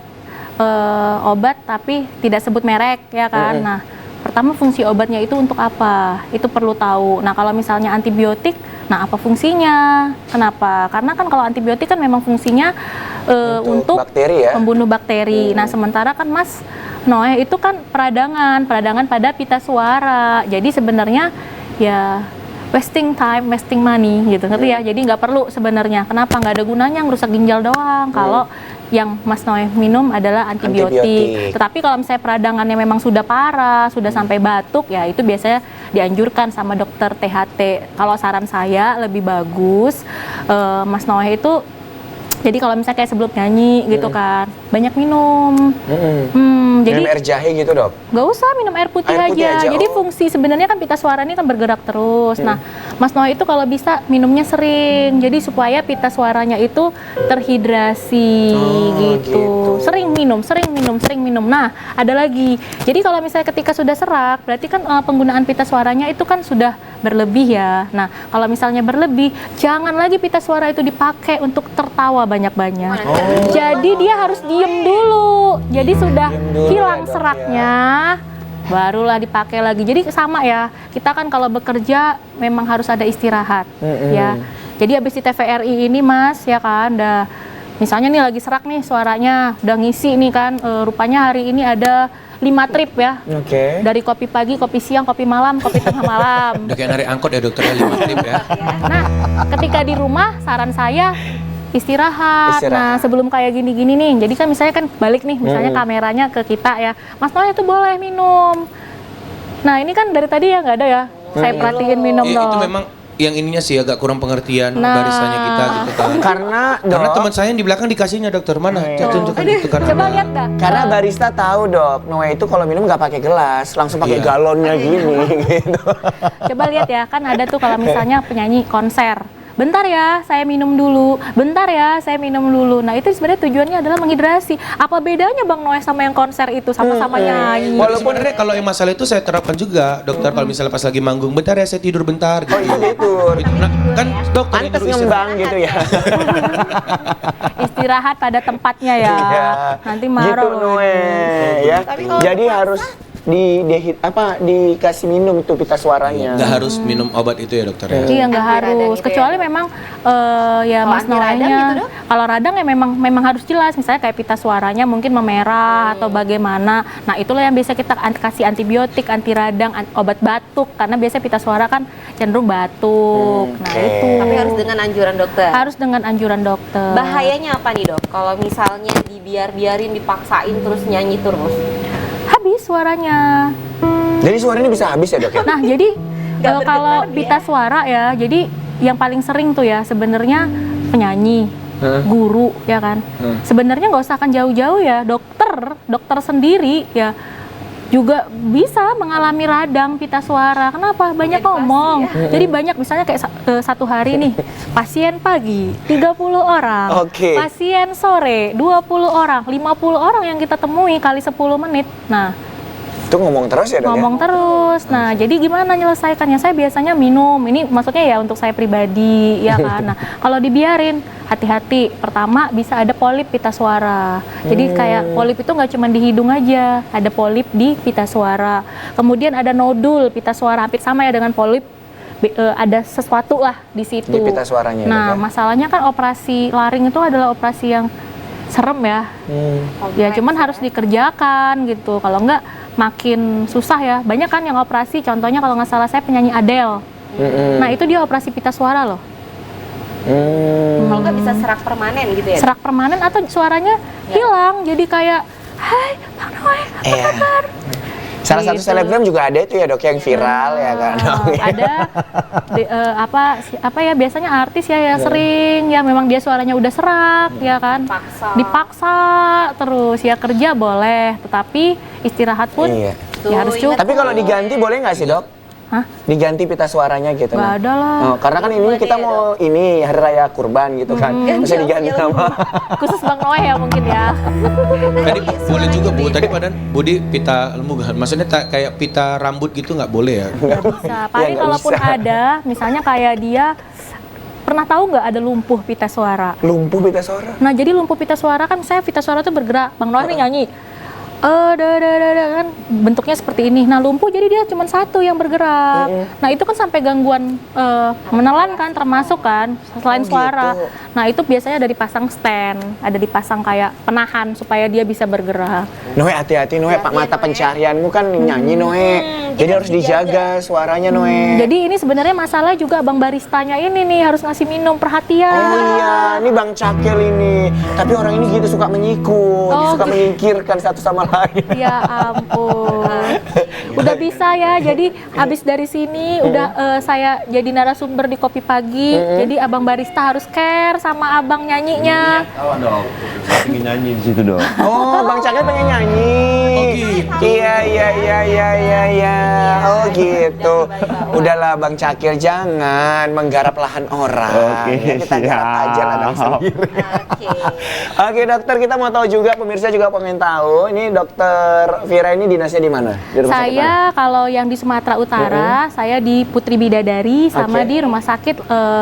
tapi tidak sebut merek ya kan? Nah, pertama fungsi obatnya itu untuk apa? Itu perlu tahu. Nah, kalau misalnya antibiotik, nah apa fungsinya? Kenapa? Karena kan kalau antibiotik kan memang fungsinya untuk bakteri ya. membunuh bakteri. Nah, sementara kan Mas Noe itu kan peradangan pada pita suara. Jadi sebenarnya ya wasting time, wasting money gitu, ngerti ya? Jadi nggak perlu sebenarnya. Kenapa? Nggak ada gunanya ngerusak ginjal doang. Kalau yang Mas Noe minum adalah antibiotik. Antibiotik. Tetapi kalau misalnya peradangannya memang sudah parah, sudah sampai batuk, ya itu biasanya dianjurkan sama dokter THT. Kalau saran saya lebih bagus Mas Noe itu, jadi kalau misalnya kayak sebelum nyanyi gitu kan, banyak minum. Jadi Minum air jahe gitu dok. nggak usah minum air putih, Air putih aja, Jadi oh. fungsi sebenarnya kan pita suara ini kan bergerak terus. Nah, Mas Noe itu kalau bisa minumnya sering. Jadi supaya pita suaranya itu terhidrasi gitu. Sering minum. Nah, ada lagi. Jadi kalau misalnya ketika sudah serak, berarti kan penggunaan pita suaranya itu kan sudah berlebih ya. Nah, kalau misalnya berlebih, jangan lagi pita suara itu dipakai untuk tertawa banyak-banyak. Jadi dia harus diem dulu. Jadi sudah Diem dulu hilang ya, dok, seraknya, barulah dipakai lagi. Jadi sama ya, kita kan kalau bekerja memang harus ada istirahat ya. Jadi habis di TVRI ini Mas ya kan, misalnya nih lagi serak nih suaranya, udah ngisi nih kan, rupanya hari ini ada 5 trip ya. Oke. Dari kopi pagi, kopi siang, kopi malam, kopi tengah malam. Udah kayak narik angkot ya dokter ya, 5 trip ya. Nah, ketika di rumah saran saya istirahat. Nah, sebelum kayak gini-gini nih. Jadi kan misalnya kan balik nih, misalnya kameranya ke kita ya. Mas Noah itu boleh minum. Nah, ini kan dari tadi ya nggak ada ya. Saya perhatiin minum Itu dong. memang yang ininya sih agak kurang pengertian barisannya kita gitu kan. Karena Karena teman saya yang di belakang dikasihnya dokter mana? Tunjukkan itu kan. Coba lihat dah. karena barista tahu dok, Noe itu kalau minum nggak pakai gelas, langsung pakai Iya. galonnya gini gitu. Coba lihat ya, kan ada tuh kalau misalnya penyanyi konser. Bentar ya, saya minum dulu. Bentar ya, saya minum dulu. Nah, itu sebenarnya tujuannya adalah menghidrasi. Apa bedanya Bang Noe sama yang konser itu? Sama-sama nyanyi. Walaupun sebenarnya kalau yang masalah itu saya terapkan juga dokter kalau misalnya pas lagi manggung, bentar ya saya tidur bentar gitu. Oh itu tidur. Nah, kan dokter yang Pantes dulu ngembang gitu ya. Istirahat pada tempatnya ya. Iya. Nanti marah gitu loh. Noe ya. Tapi kalau Jadi harus dikasih minum itu pita suaranya. nggak harus minum obat itu ya dokter ya. Iya, nggak Anti radang harus. gitu Kecuali ya? memang ya Kalau Mas anti radang Noahnya. gitu, Dok? Kalau radang ya memang harus jelas. Misalnya kayak pita suaranya mungkin memerah atau bagaimana. Nah, itulah yang biasa kita kasih antibiotik, anti radang, obat batuk. Karena biasanya pita suara kan cenderung batuk. Nah, Oke. itu. Tapi harus dengan anjuran dokter. Harus dengan anjuran dokter. Bahayanya apa nih dok? Kalau misalnya dibiarin, dipaksain terus nyanyi terus. Habis suaranya. Jadi suara ini bisa habis ya dok ya? Nah, jadi Nggak kalau bergetar pita suara ya, jadi yang paling sering tuh ya sebenarnya penyanyi, guru ya kan. Sebenarnya nggak usah akan jauh-jauh ya, dokter sendiri ya juga bisa mengalami radang pita suara. Kenapa? Banyak ngomong. Jadi banyak misalnya kayak satu hari nih, pasien pagi 30 orang, Oke. pasien sore 20 orang, 50 orang yang kita temui kali 10 menit. Nah, Itu ngomong terus ya dok ngomong terus. Nah, jadi gimana nyelesaikannya? Saya biasanya minum. Ini maksudnya ya untuk saya pribadi, ya kan. Nah, kalau dibiarin, hati-hati. Pertama, bisa ada polip pita suara. Jadi kayak polip itu nggak cuma di hidung aja, ada polip di pita suara. Kemudian ada nodul pita suara, hampir sama ya dengan polip. Ada sesuatu lah di situ. Di pita suaranya, Nah, dok, ya? masalahnya kan operasi laring itu adalah operasi yang serem ya. Ya cuman harus dikerjakan gitu. Kalau enggak makin susah ya. Banyak kan yang operasi, contohnya kalau nggak salah saya penyanyi Adele. Nah, itu dia operasi pita suara loh. Kalau nggak bisa serak permanen gitu ya? Serak permanen atau suaranya hilang. Jadi kayak, "Hai, Bang Noe, apa Iya. kabar?" Salah satu Gitu. selebgram juga ada itu ya dok yang viral ya kan. Ada apa ya, biasanya artis ya yang sering ya memang dia suaranya udah serak ya kan. Dipaksa terus ya, kerja boleh, tetapi istirahat pun Iya. ya harus cukup. Tapi kalau diganti boleh nggak sih dok? Hah? Diganti pita suaranya gitu. Nggak nah. ada lah. Oh, karena kan ini kita mau ini hari raya kurban gitu kan. Bisa diganti sama. Khusus Bang Noe ya mungkin ya. Tadi boleh juga Bu, tadi padahal Budi pita lemu kan? Maksudnya kayak pita rambut gitu nggak boleh ya? Nggak bisa. Paling nggak kalaupun bisa. ada, misalnya kayak dia pernah tahu nggak ada lumpuh pita suara? Lumpuh pita suara. Nah, jadi lumpuh pita suara kan, saya pita suara tuh bergerak. Bang Noe nih nyanyi. Kan bentuknya seperti ini. Nah, lumpuh jadi dia cuma satu yang bergerak. Nah, itu kan sampai gangguan menelan kan, termasuk kan selain Oh, suara. gitu. Nah, itu biasanya ada dipasang stand, ada dipasang kayak penahan supaya dia bisa bergerak. Noe hati-hati Noe, Pak mata pencarianmu kan nyanyi Noe. Jadi harus dijaga suaranya Noe. Jadi ini sebenarnya masalah juga Bang baristanya ini nih harus ngasih minum perhatian. Oh iya, ini Bang Cakel ini. Tapi orang ini gitu suka menyikut, Oh, suka menyingkirkan satu sama lain. Ya ampun. Udah bisa ya. Jadi habis dari sini udah saya jadi narasumber di Kopi Pagi. Jadi Abang barista harus care sama Abang nyanyinya. Tahu dong. Saya ingin nyanyi di situ dong. Oh, Bang Cakel pengen nyanyi. Iya. Oh gitu. Udahlah Bang Cakil, jangan menggarap lahan orang. Oke, Ya, kita garap aja ladang siap. sendiri. Oke. Oke dokter, kita mau tahu juga, pemirsa juga pengen tahu. Ini dokter Vira ini dinasnya di mana? Di rumah sakit mana? Saya kalau yang di Sumatera Utara, saya di Putri Bidadari sama Oke. di Rumah Sakit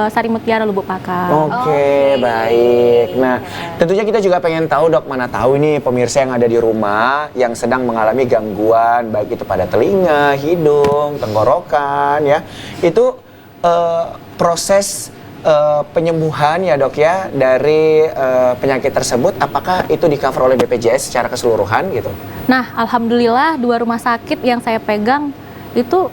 Sari Mutiara Lubuk Pakar. Oke, baik. Nah, tentunya kita juga pengen tahu dok, mana tahu ini pemirsa yang ada di rumah yang sedang mengalami gangguan, baik itu pada telinga, hidung, tenggorokan, ya. Itu proses penyembuhan ya dok ya dari penyakit tersebut, apakah itu di cover oleh BPJS secara keseluruhan gitu? Nah, alhamdulillah 2 rumah sakit yang saya pegang itu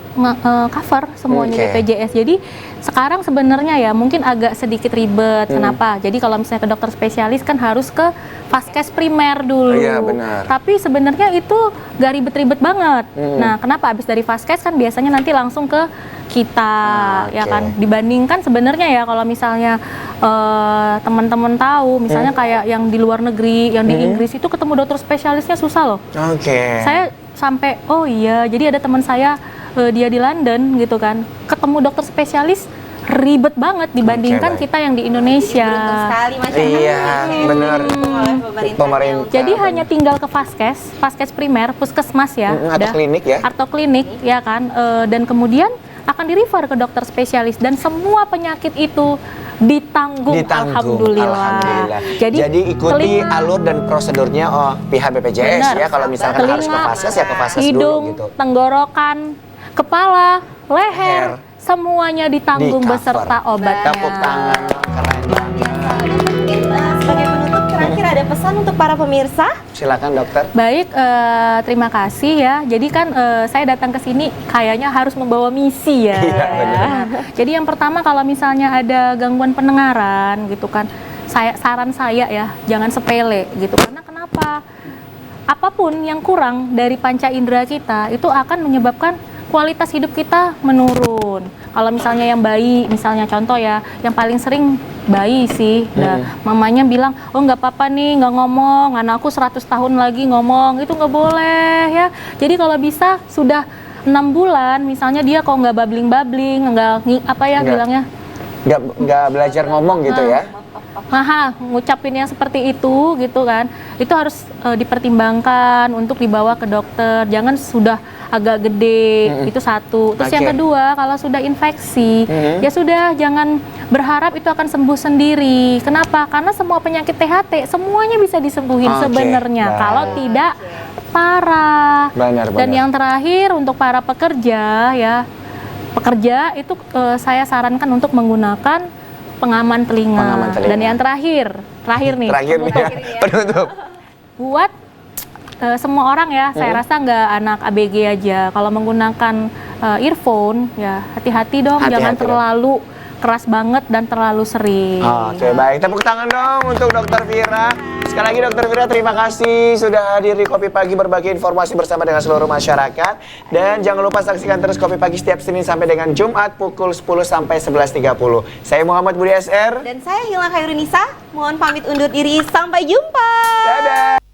cover semuanya Oke. BPJS. Jadi sekarang sebenarnya ya mungkin agak sedikit ribet. Kenapa? Jadi kalau misalnya ke dokter spesialis kan harus ke vaskes primer dulu. Iya, benar. Tapi sebenarnya itu gak ribet-ribet banget. Nah, kenapa? Abis dari vaskes kan biasanya nanti langsung ke kita, ya oke. kan? Dibandingkan sebenarnya ya kalau misalnya teman-teman tahu, misalnya kayak yang di luar negeri, yang di Inggris itu ketemu dokter spesialisnya susah loh. Oke. Saya sampai oh iya, jadi ada teman saya dia di London gitu kan, ketemu dokter spesialis ribet banget dibandingkan Oke, baik. kita yang di Indonesia. Beruntung sekali masyarakat. Iya, benar. Oleh Pemerintah. Jadi hanya tinggal ke vaskes primer, puskesmas ya, Atau klinik ya? atau klinik ya kan, dan kemudian akan di-refer ke dokter spesialis dan semua penyakit itu ditanggung. Alhamdulillah. Jadi ikuti telinga, alur dan prosedurnya pihak BPJS Benar. ya. Kalau misalkan harus ke vaskes ya ke vaskes hidung, dulu gitu. tenggorokan, kepala, leher, Leher. semuanya ditanggung Di cover. beserta obatnya. Tepuk tangan, keren banget. Mungkin sebagai penutup terakhir ada pesan untuk para pemirsa? Silakan dokter. Baik, terima kasih ya. Jadi kan saya datang ke sini kayaknya harus membawa misi ya. Iya, benar. Jadi yang pertama kalau misalnya ada gangguan pendengaran gitu kan, saran saya ya jangan sepele gitu. Karena kenapa? Apapun yang kurang dari panca indera kita itu akan menyebabkan kualitas hidup kita menurun. Kalau misalnya yang bayi, misalnya contoh ya, yang paling sering bayi sih. Nah, mamanya bilang, oh nggak apa-apa nih, nggak ngomong, anakku 100 tahun lagi ngomong, itu nggak boleh ya. Jadi kalau bisa sudah 6 bulan, misalnya dia kok nggak babling-babling, nggak apa ya Nggak. bilangnya, Nggak belajar ngomong gitu ya? ngucapin yang seperti itu gitu kan, itu harus dipertimbangkan untuk dibawa ke dokter. Jangan sudah agak gede, itu satu. Terus yang Oke. kedua, kalau sudah infeksi, ya sudah jangan berharap itu akan sembuh sendiri. Kenapa? Karena semua penyakit THT semuanya bisa disembuhin Oke, sebenarnya baik. kalau tidak parah. Benar, Dan benar. yang terakhir untuk para pekerja ya, pekerja itu saya sarankan untuk menggunakan pengaman telinga. Pengaman telinga. Dan yang terakhir nih, Terakhir nih ya, penutup. buat semua orang ya, saya rasa nggak anak ABG aja. Kalau menggunakan earphone, ya hati-hati dong, Hati-hati jangan dong. terlalu keras banget dan terlalu sering. Oke, baik. Tepuk tangan dong untuk Dokter Vira. Sekali lagi Dokter Vira, terima kasih sudah hadir di Kopi Pagi berbagi informasi bersama dengan seluruh masyarakat. Dan jangan lupa saksikan terus Kopi Pagi setiap Senin sampai dengan Jumat pukul 10 sampai 11.30. Saya Muhammad Budi SR. Dan saya Hilal Khairunisa, mohon pamit undur diri, sampai jumpa. Dadah.